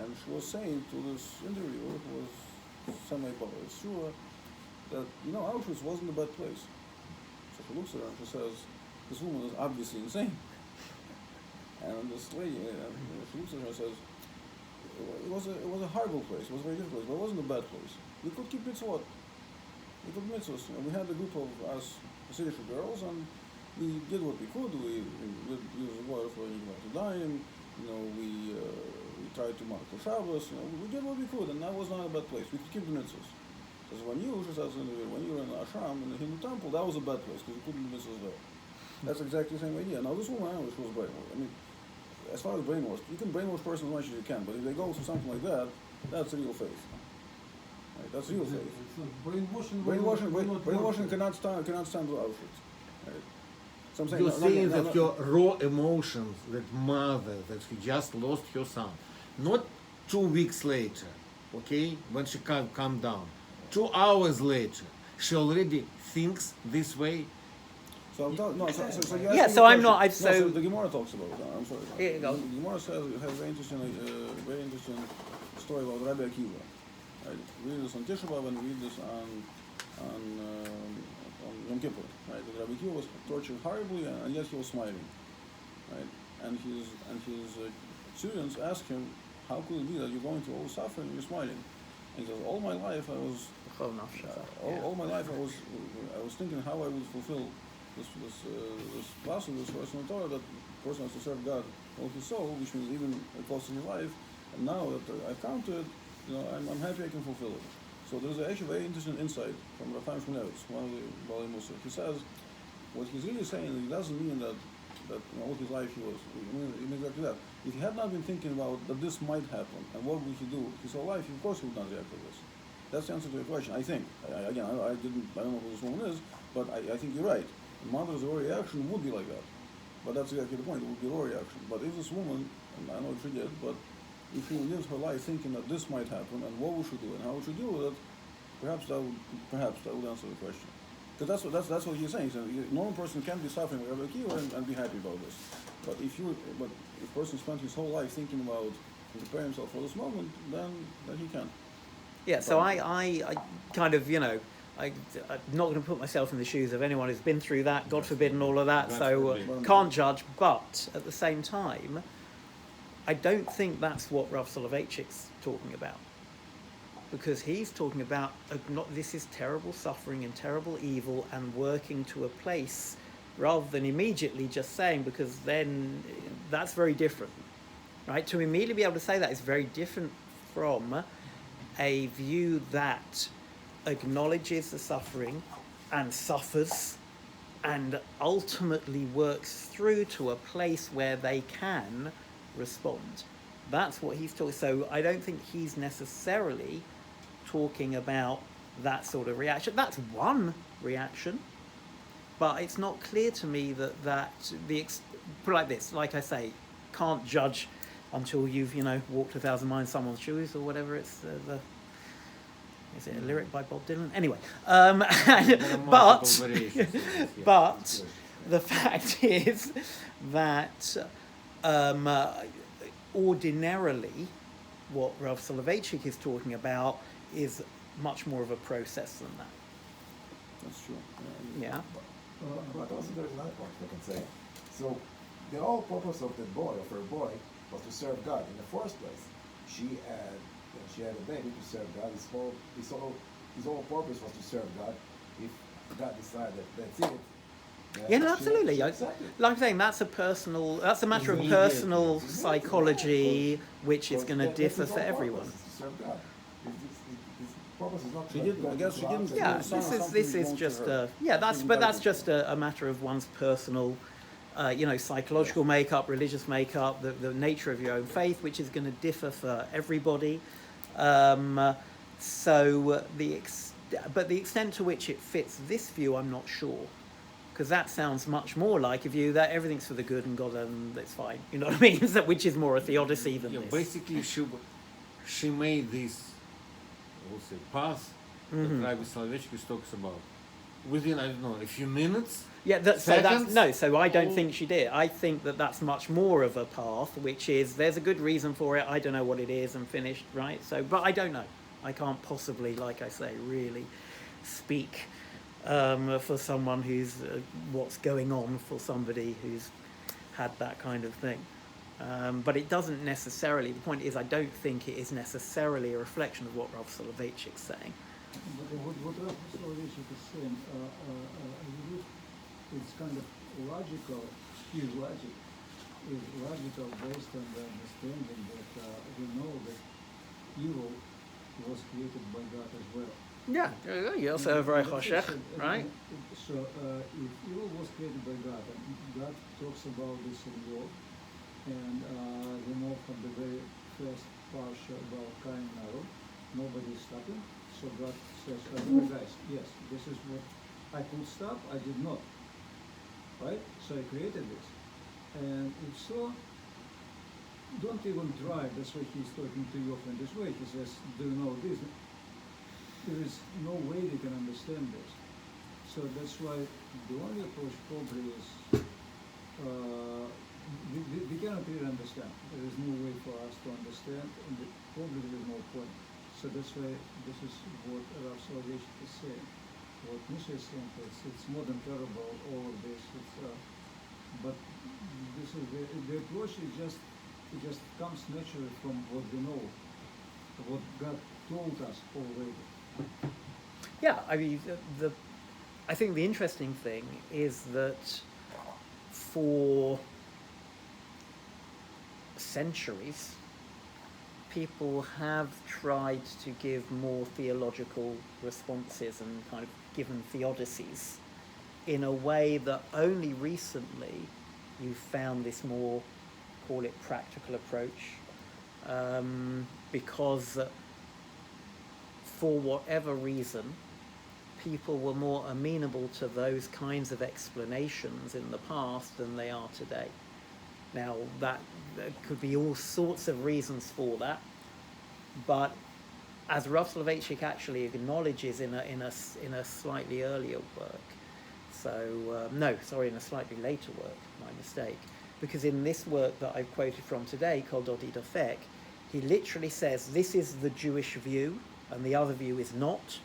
And she was saying to this interviewer, who was semi-public, sure, that, Auschwitz wasn't a bad place. So she looks at her and she says, this woman is obviously insane. And this lady, she looks at her and says, it was a horrible place, it was a very difficult place, but it wasn't a bad place. We could keep mitzvot. We could mitzvahs. We had a group of us Hasidic girls, and we did what we could. We used water for Yom we tried to mark the Shabbos. We did what we could, and that was not a bad place. We could keep the mitzvahs. Because when you were in the ashram, in the Hindu temple, that was a bad place, because you couldn't do mitzvahs there. That's exactly the same idea. Now, this woman, she was brainwashed. As far as brainwash, you can brainwash a person as much as you can, but if they go through something like that, that's real faith. Right? That's real faith. Brainwashing cannot stand with Auschwitz. Right? So I'm saying, You're saying that your raw emotions, that mother, that she just lost her son, not 2 weeks later, okay, when she calmed down, 2 hours later, she already thinks this way. So I'm talking, So I'm not. So the Gemara talks about it. I'm sorry. Here you go. The Gemara has a very interesting story about Rabbi Akiva. Right? We read this on Tisha B'Av and we read this on Yom Kippur. Right? That Rabbi Akiva was tortured horribly, and yet he was smiling. Right? And his students asked him, how could it be that you're going through all the suffering and you're smiling? And he says, all my life I was all my life I was thinking how I would fulfill this passage, this verse in the Torah, that a person has to serve God all his soul, which means even at cost of his life. And now that I've come to it, I'm happy I can fulfill it. So there's actually a very interesting insight from Chaim Shmulevitz, one of the Balei Mussar. He says what he's really saying, it doesn't mean that all his life he means exactly that. If he had not been thinking about that this might happen and what would he do his whole life, of course he would not react to this. That's the answer to your question, I think. I don't know who this woman is, but I think you're right. A mother's raw reaction would be like that. But that's exactly the point, it would be raw reaction. But if this woman, and I know she did, but if she lives her life thinking that this might happen and what would she do and how would she deal with it, perhaps that would answer the question. Because that's what he's saying. So a normal person can be suffering whatever and be happy about this. But if a person spends his whole life thinking about preparing himself for this moment, then he can. Yeah. So I kind of I'm not going to put myself in the shoes of anyone who's been through that, God forbid, and all of that. So can't judge. But at the same time, I don't think that's what Rav Soloveitchik's talking about, because he's talking about this is terrible suffering and terrible evil and working to a place rather than immediately just saying, because then that's very different, right? To immediately be able to say that is very different from a view that acknowledges the suffering and suffers and ultimately works through to a place where they can respond. That's what he's talking. So I don't think he's necessarily talking about that sort of reaction. That's one reaction, but it's not clear to me that put it like this, like I say, can't judge until you've walked 1,000 miles in someone's shoes or whatever. It's is it a lyric by Bob Dylan? Anyway, but the fact is that ordinarily what Rav Soloveitchik is talking about is much more of a process than that. That's true. Yeah. But also there's another point I can say. So the whole purpose of her boy, was to serve God in the first place. She had a baby to serve God. His whole purpose was to serve God. If God decided that's it. Yeah, no, absolutely. Like I'm saying, that's a matter of personal psychology, which is going to differ for everyone. Yeah, this is just that's just a matter of one's personal, psychological makeup, religious makeup, the nature of your own faith, which is going to differ for everybody. So the extent to which it fits this view, I'm not sure. Because that sounds much more like a view that everything's for the good and God and it's fine. You know what I mean? Which is more a theodicy than this. Basically, she made this, we'll say, path that Rabbi Soloveitchik talks about within, I don't know, a few minutes. Yeah, so I don't think she did. I think that's much more of a path, which is there's a good reason for it. I don't know what it is and finished, right? So, but I don't know. I can't possibly, like I say, really speak for someone who's what's going on for somebody who's had that kind of thing. But it doesn't necessarily, the point is I don't think it is necessarily a reflection of what Rav Soloveitchik's saying. What Rav Soloveitchik is saying, I believe it's kind of logical, his logic is logical based on the understanding that we know that evil was created by God as well. Yeah, you also have very choshech, right? So if evil was created by God, and God talks about this in law, and we know from the very first parsha about Cain and Abel, nobody is stopping. So God says, guys, yes, this is what I could stop, I did not. Right? So I created this. And if so, don't even try. That's why he's talking to you in this way. He says, do you know this? There is no way we can understand this. So that's why the only approach probably is we cannot really understand. There is no way for us to understand, and probably there is no point. So that's why this is what Rav Soloveitchik is saying. What Misha is saying, it's more than terrible, all of this. But this is the approach is just comes naturally from what we know, what God told us already. Yeah, I mean, I think the interesting thing is that for centuries, people have tried to give more theological responses and kind of given theodicies in a way that only recently you found this more, call it practical approach, because for whatever reason, people were more amenable to those kinds of explanations in the past than they are today. Now, there could be all sorts of reasons for that, but as Rav Soloveitchik actually acknowledges in a slightly earlier work, in a slightly later work, my mistake, because in this work that I've quoted from today, called Dodi Dafek, he literally says this is the Jewish view and the other view is not.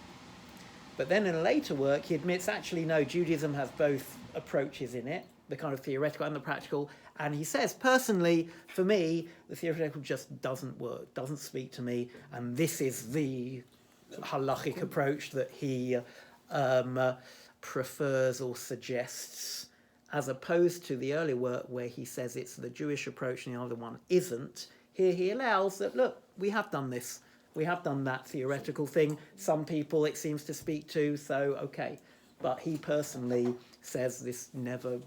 But then in a later work, he admits actually no, Judaism has both approaches in it, the kind of theoretical and the practical. And he says, personally, for me, the theoretical just doesn't work, doesn't speak to me. And this is the halachic approach that he prefers or suggests, as opposed to the earlier work where he says it's the Jewish approach and the other one isn't. Here he allows that, look, we have done this. We have done that theoretical thing. Some people it seems to speak to, so okay. But he personally says this never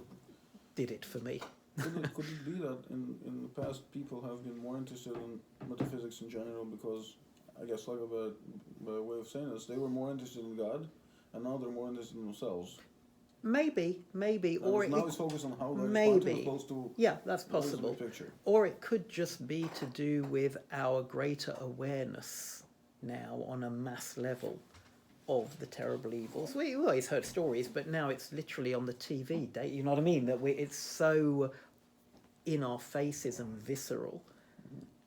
did it for me. Could it be that in the past people have been more interested in metaphysics in general because, I guess, like a way of saying this, they were more interested in God, and now they're more interested in themselves? Maybe, or now it's focused on how God maybe. is opposed to. Yeah, that's possible. Picture. Or it could just be to do with our greater awareness now on a mass level of the terrible evils. We always heard stories, but now it's literally on the TV. You know what I mean? That it's so in our faces and visceral,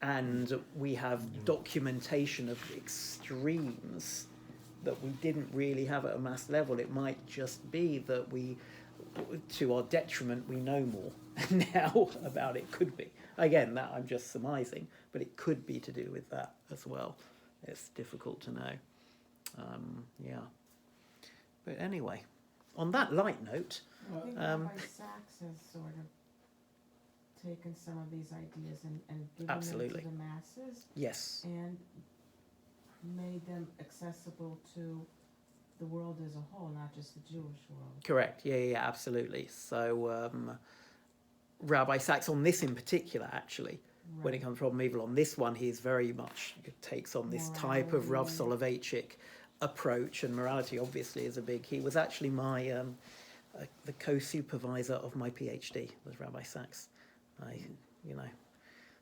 and we have documentation of extremes that we didn't really have at a mass level. It might just be that we, to our detriment, we know more now about it. Could be. Again, that I'm just surmising, but it could be to do with that as well. It's difficult to know. Yeah. But anyway, on that light note, I think Rabbi Sachs has sort of taken some of these ideas and given Absolutely. them to the masses yes. and made them accessible to the world as a whole, not just the Jewish world. Correct. Yeah, absolutely. So Rabbi Sachs on this in particular, actually, when it comes to problem evil, on this one, he's very much takes on this type of Rav Soloveitchik approach, and morality obviously is a big. He was actually my the co-supervisor of my PhD was Rabbi Sachs.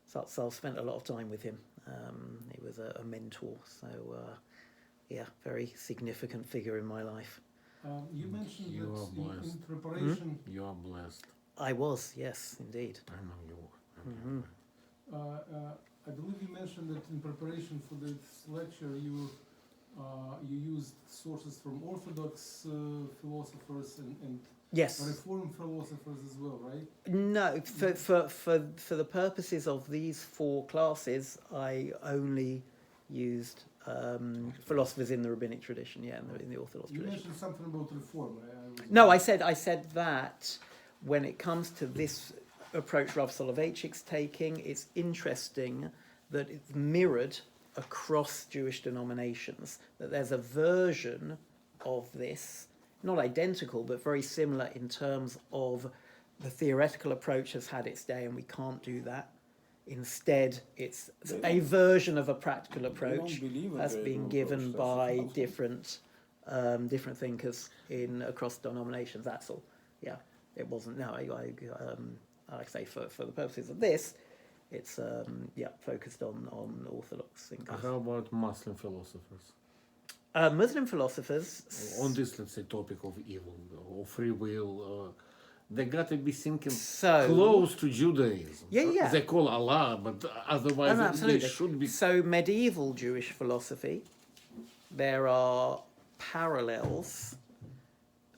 So I've spent a lot of time with him. He was a mentor, so very significant figure in my life. You mentioned You are that in blessed. preparation. You are blessed. I was, yes, indeed. I know you are. I believe you mentioned that in preparation for this lecture, you used sources from Orthodox philosophers and Yes. Reform philosophers as well, right? No, for the purposes of these 4 classes, I only used philosophers in the rabbinic tradition, in the Orthodox You tradition. mentioned something about reform. No, I said that when it comes to this approach Rav Soloveitchik's taking, it's interesting that it's mirrored across Jewish denominations, that there's a version of this, not identical, but very similar in terms of the theoretical approach has had its day and we can't do that. Instead, it's a version of a practical approach has been given by different thinkers across denominations. That's all. Yeah, it wasn't. No, like I say, for the purposes of this, it's focused on Orthodox thinkers. How about Muslim philosophers? Muslim philosophers On this, let's say, topic of evil or free will, they got to be thinking So- close to Judaism. Yeah. They call Allah, but otherwise they absolutely. should be. So medieval Jewish philosophy, there are parallels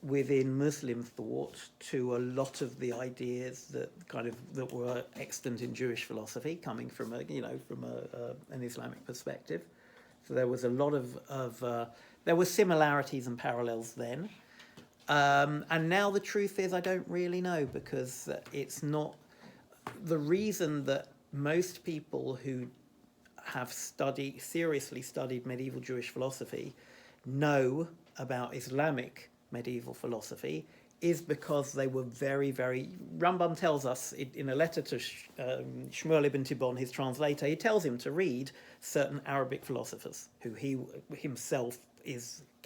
within Muslim thought to a lot of the ideas that were extant in Jewish philosophy, coming from an Islamic perspective. So there was a lot there were similarities and parallels then. And now the truth is I don't really know, because it's not the reason that most people who have seriously studied medieval Jewish philosophy know about Islamic medieval philosophy is because they were very, very... Rambam tells us in a letter to Shmuel ibn Tibbon, his translator, he tells him to read certain Arabic philosophers who he himself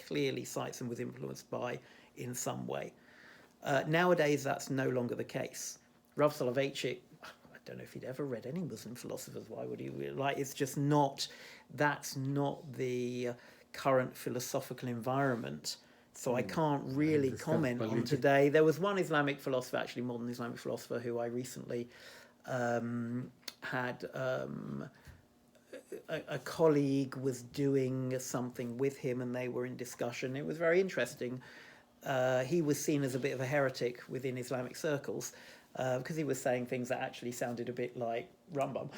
clearly cites and was influenced by in some way. Nowadays, that's no longer the case. Rav Soloveitchik, I don't know if he'd ever read any Muslim philosophers. Why would he? It's just not... That's not the current philosophical environment. So I can't really comment on today. There was one Islamic philosopher, actually modern Islamic philosopher, who I recently had a colleague was doing something with him, and they were in discussion. It was very interesting. He was seen as a bit of a heretic within Islamic circles because he was saying things that actually sounded a bit like Rambam.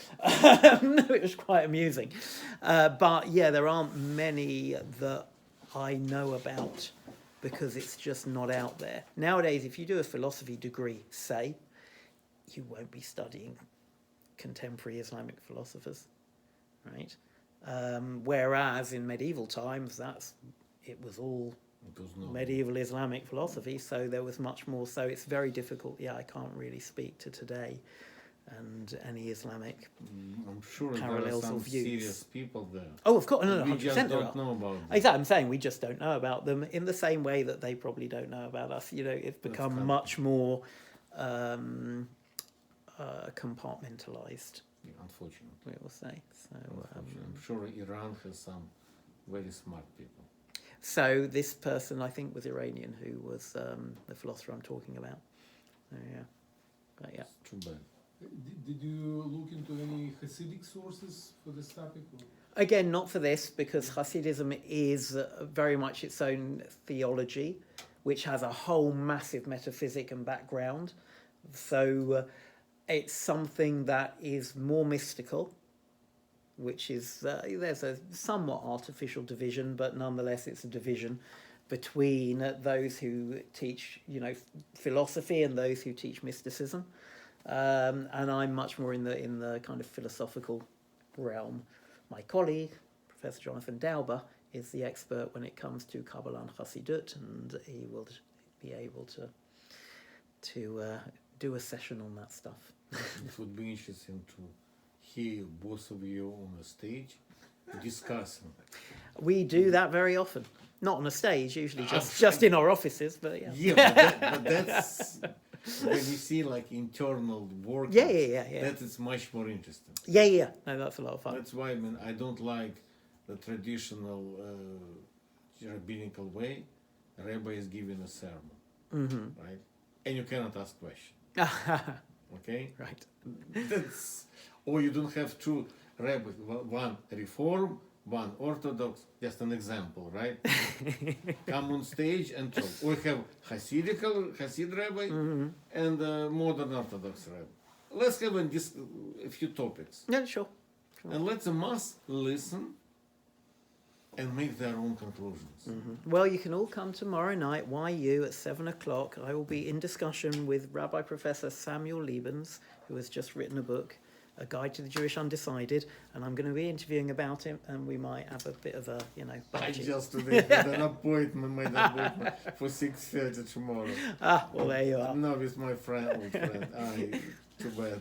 It was quite amusing. But yeah, there aren't many that I know about, because it's just not out there. Nowadays, if you do a philosophy degree, say, you won't be studying contemporary Islamic philosophers, right? Whereas in medieval times, it was all medieval Islamic philosophy, so there was much more. So it's very difficult. Yeah, I can't really speak to today and any Islamic I'm sure parallels there are or some views. serious people there. Oh, of course, no, We 100% just there don't are. know about them. Exactly, I'm saying we just don't know about them in the same way that they probably don't know about us. You know, it's become much more compartmentalized, Unfortunately. we will say. So, I'm sure Iran has some very smart people. so this person, I think, was Iranian, who was the philosopher I'm talking about. So, yeah. But, yeah. It's too bad. Did you look into any Hasidic sources for this topic? Or? Again, not for this, because Hasidism is very much its own theology, which has a whole massive metaphysic and background. So it's something that is more mystical, which is, there's a somewhat artificial division, but nonetheless it's a division between those who teach, philosophy and those who teach mysticism. And I'm much more in the kind of philosophical realm. My colleague, Professor Jonathan Dauber, is the expert when it comes to Kabbalah and Hasidut, and he will be able to do a session on that stuff. It would be interesting to hear both of you on a stage discussing. We do that very often. Not on a stage, usually just in our offices, but yeah. Yeah, but that's when you see like internal work. Yeah. That is much more interesting. Yeah. No, that's a lot of fun. That's why I don't like the traditional rabbinical way. A rabbi is giving a sermon, right? And you cannot ask questions. Okay? Right. Or you don't have two rabbis, one Reform, one Orthodox, just an example, right? Come on stage and talk. Or we have Hasid rabbi and modern Orthodox rabbi. Let's have a few topics. Yeah, sure. And let the mass listen and make their own conclusions. Well, you can all come tomorrow night, YU, at 7 o'clock. I will be in discussion with Rabbi Professor Samuel Liebens, who has just written a book, A Guide to the Jewish Undecided, and I'm going to be interviewing about him, and we might have a bit of a, I budget. just today had an appointment for 6:30 tomorrow. Well, there you are. No, with my old friend. Too bad.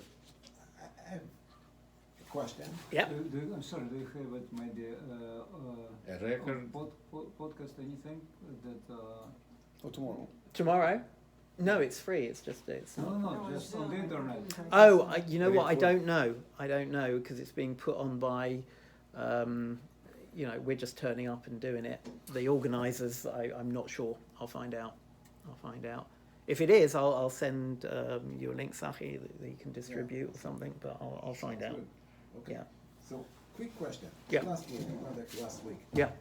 I have a question. Yeah. I'm sorry, do you have it maybe A record? podcast, anything that... For tomorrow. Tomorrow? No, it's free. It's just it's not. No, just on the internet. Oh, you know what? I don't know, because it's being put on by, we're just turning up and doing it. The organisers, I'm not sure. I'll find out. If it is, I'll send you a link, Sachi, that you can distribute or something. But I'll find out. Good. Okay. Yeah. So, quick question. Yeah. Last week, Yeah.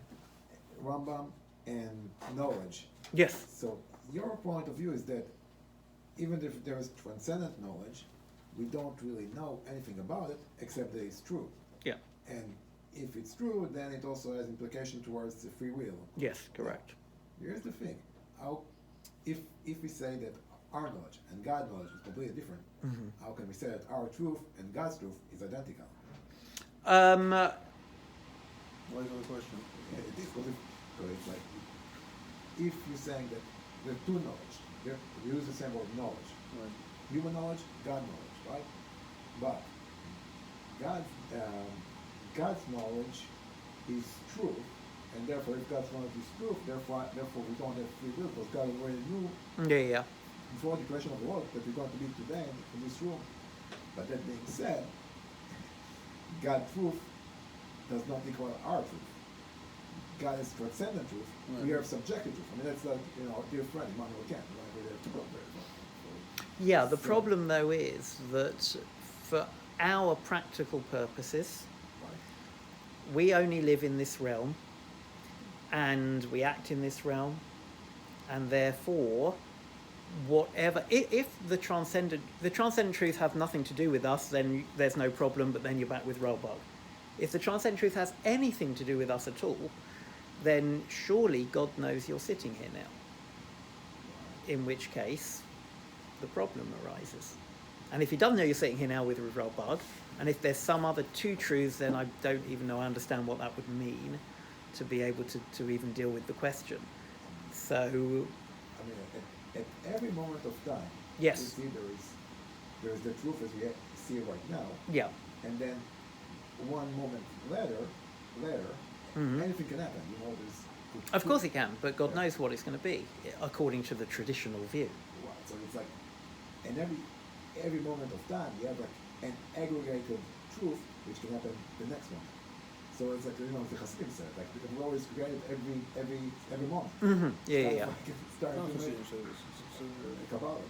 Rambam and knowledge. Yes. So, your point of view is that even if there is transcendent knowledge, we don't really know anything about it except that it's true. Yeah. And if it's true, then it also has implication towards the free will. Yes, correct. Here's the thing: if we say that our knowledge and God's knowledge is completely different, how can we say that our truth and God's truth is identical? What is the question? Yeah, it is because it's like if you're saying that there are two knowledge, we use the same word knowledge. Right. Human knowledge, God knowledge, right? But God's knowledge is truth, and therefore, if God's knowledge is truth, therefore we don't have free will because God already knew Yeah. before the creation of the world that we're going to be today in this room. But that being said, God's truth does not equal our truth. God is transcendent truth. Right. We are subjective truth. I mean, that's like, our dear friend Immanuel Kant, right? We're there to go there. Yeah, the problem though is that for our practical purposes, Right. we only live in this realm and we act in this realm, and therefore whatever if the transcendent truth has nothing to do with us, then there's no problem, but then you're back with Rynhold. If the transcendent truth has anything to do with us at all, then surely God knows you're sitting here now, in which case the problem arises. And if he doesn't know you're sitting here now with Rynhold, and if there's some other two truths, then I don't even know I understand what that would mean to be able to even deal with the question. So I mean, at every moment of time, Yes. you see there is the truth as we see it right now, yeah. and then one moment later, anything can happen. Of course it can, but God knows what it's going to be, according to the traditional view. Right. So it's like, and every moment of time, you have like an aggregated truth which can happen the next one. So it's like, the Hasidim said, like the law is created every month. Mm-hmm. Yeah. Kabbalah,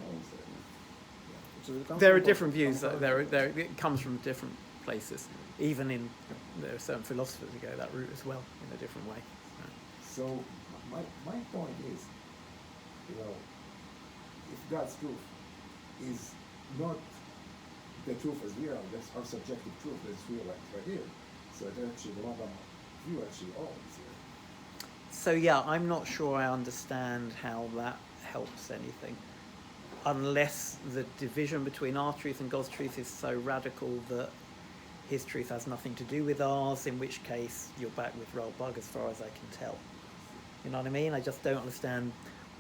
There are different views. It comes from different places. Even there are certain philosophers who go that route as well in a different way. So my point is, if God's truth is not the truth as we are, that's our subjective truth as we are right here. So that actually the Rambam view actually all is here. So yeah, I'm not sure I understand how that helps anything, unless the division between our truth and God's truth is so radical that his truth has nothing to do with ours, in which case you're back with Rynhold as far as I can tell. You know what I mean? I just don't understand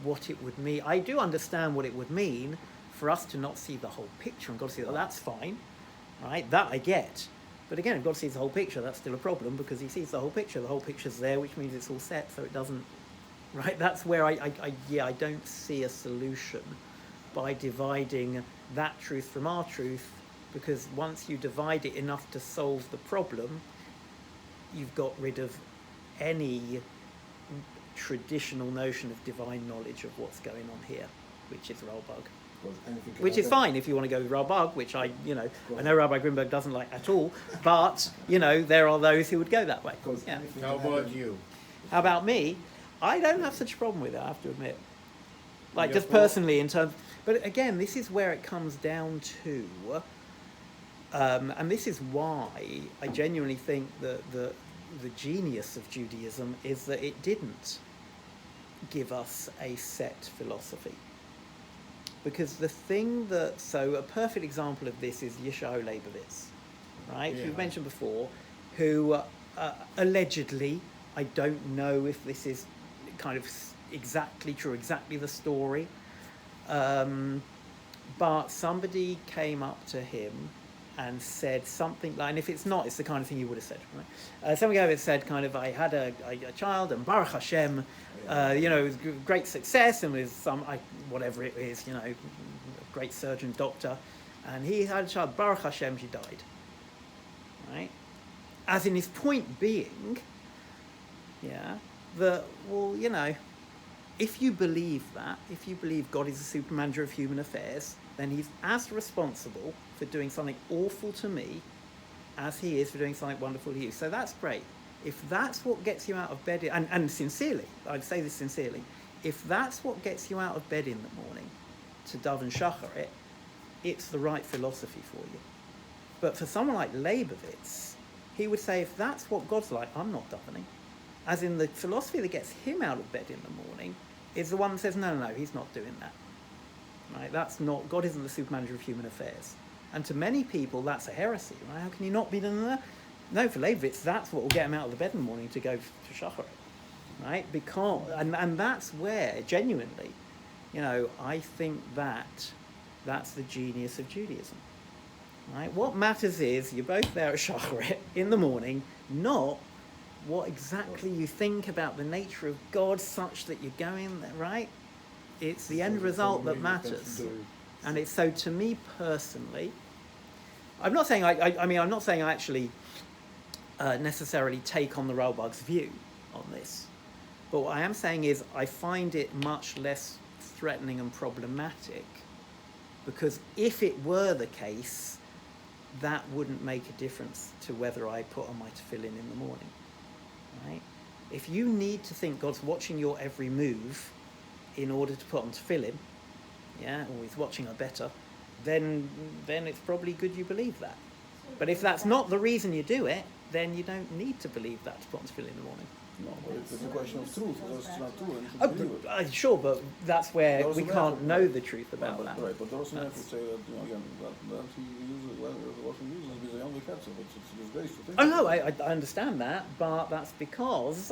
what it would mean. I do understand what it would mean for us to not see the whole picture and God to see that. That's fine, right? That I get. But again, if God sees the whole picture, that's still a problem because he sees the whole picture. The whole picture's there, which means it's all set, so it doesn't, right? That's where I don't see a solution by dividing that truth from our truth, because once you divide it enough to solve the problem, you've got rid of any traditional notion of divine knowledge of what's going on here, which is Rynhold. Which is fine if you want to go with Rynhold, which I know Rabbi Grimberg doesn't like at all, but, there are those who would go that way. Yeah. How about you? How about me? I don't have such a problem with it, I have to admit. Like, Yeah, just well- personally in terms... But again, this is where it comes down to... and this is why I genuinely think that the genius of Judaism is that it didn't give us a set philosophy. Because the thing that... So a perfect example of this is Yeshiva Leibovitz, right? Yeah. Who mentioned before, who allegedly, I don't know if this is kind of exactly true, exactly the story, but somebody came up to him and said something like, and if it's not, it's the kind of thing you would have said, right? Somebody over said kind of, I had a child, and Baruch Hashem, it was great success, and with whatever it is, a great surgeon, doctor, and he had a child, Baruch Hashem, she died, right? As in his point being, that, well, if you believe that, if you believe God is the supermanager of human affairs, then he's as responsible for doing something awful to me as he is for doing something wonderful to you. So that's great. If that's what gets you out of bed, and sincerely, I'd say this sincerely, if that's what gets you out of bed in the morning to daven shacharit, it's the right philosophy for you. But for someone like Leibovitz, he would say, if that's what God's like, I'm not davening. As in, the philosophy that gets him out of bed in the morning is the one that says, no, he's not doing that. Right? That's not, God isn't the supermanager of human affairs. And to many people, that's a heresy. Right? How can you not be doing that? No, for Leibowitz, that's what will get him out of the bed in the morning to go to Shachar. Right? Because, and that's where, genuinely, I think that's the genius of Judaism. Right? What matters is you're both there at Shachar in the morning, not what exactly you think about the nature of God such that you're going there, right? It's the end result that matters. And it's so, to me personally, I'm not saying I'm not saying I actually necessarily take on the Ralbag's view on this. But what I am saying is I find it much less threatening and problematic, because if it were the case, that wouldn't make a difference to whether I put on my tefillin in the morning, right? If you need to think God's watching your every move in order to put on tefillin, or he's watching her better, then it's probably good you believe that. But if that's not the reason you do it, then you don't need to believe that to put on tefillin in the morning. No, but it's a question of truth. Because it's not true, and you should believe it. Sure, but that's where we can't know the truth about that. Right, but also have to say that, again, that he uses, whether the Russian uses is the only cat, so it's disgrace to think. Oh no, I understand that, but that's because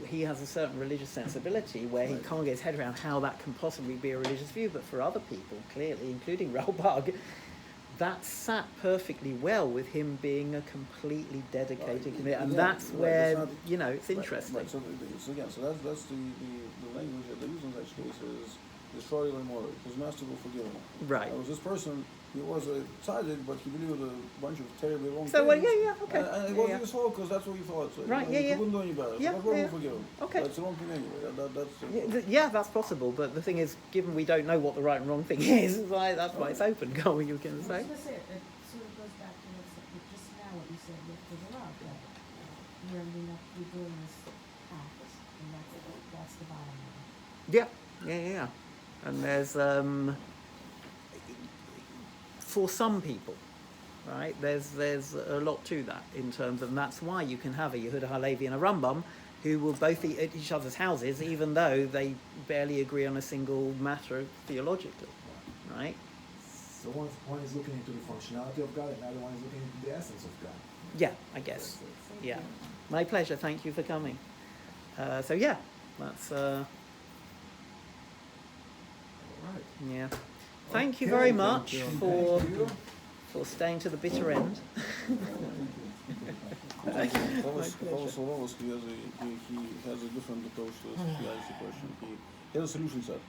he has a certain religious sensibility where he can't get his head around how that can possibly be a religious view. But for other people, clearly, including Ralbag, that sat perfectly well with him being a completely dedicated commitment, and that's where it's interesting. Right. So that's the language that they use in such cases is sorry more. His master will forgive him. Right. There was this person. He was a tzaddik, but he believed a bunch of terribly wrong so, things. Okay. And it wasn't his fault because that's what he thought. So, right. He couldn't do any better. So God will forgive him. Okay. But it's the wrong thing anyway. That's possible. But the thing is, given we don't know what the right and wrong thing is, that's why it's open. Go on, you can say. I was gonna say, it sort of goes back to just now what you said with the Rav, that you're ending up doing this act, and that's the bottom line. Yeah. And there's for some people, right? There's a lot to that in terms of, and that's why you can have a Yehuda Halevi and a Rambam who will both eat at each other's houses, even though they barely agree on a single matter theologically, right? So one is looking into the functionality of God, and the other one is looking into the essence of God. Yeah, I guess. Yeah, my pleasure. Thank you for coming. That's All right. yeah. Thank you very much for staying to the bitter end. Paul Solovsky he has a different approach to this question. He has a solution set.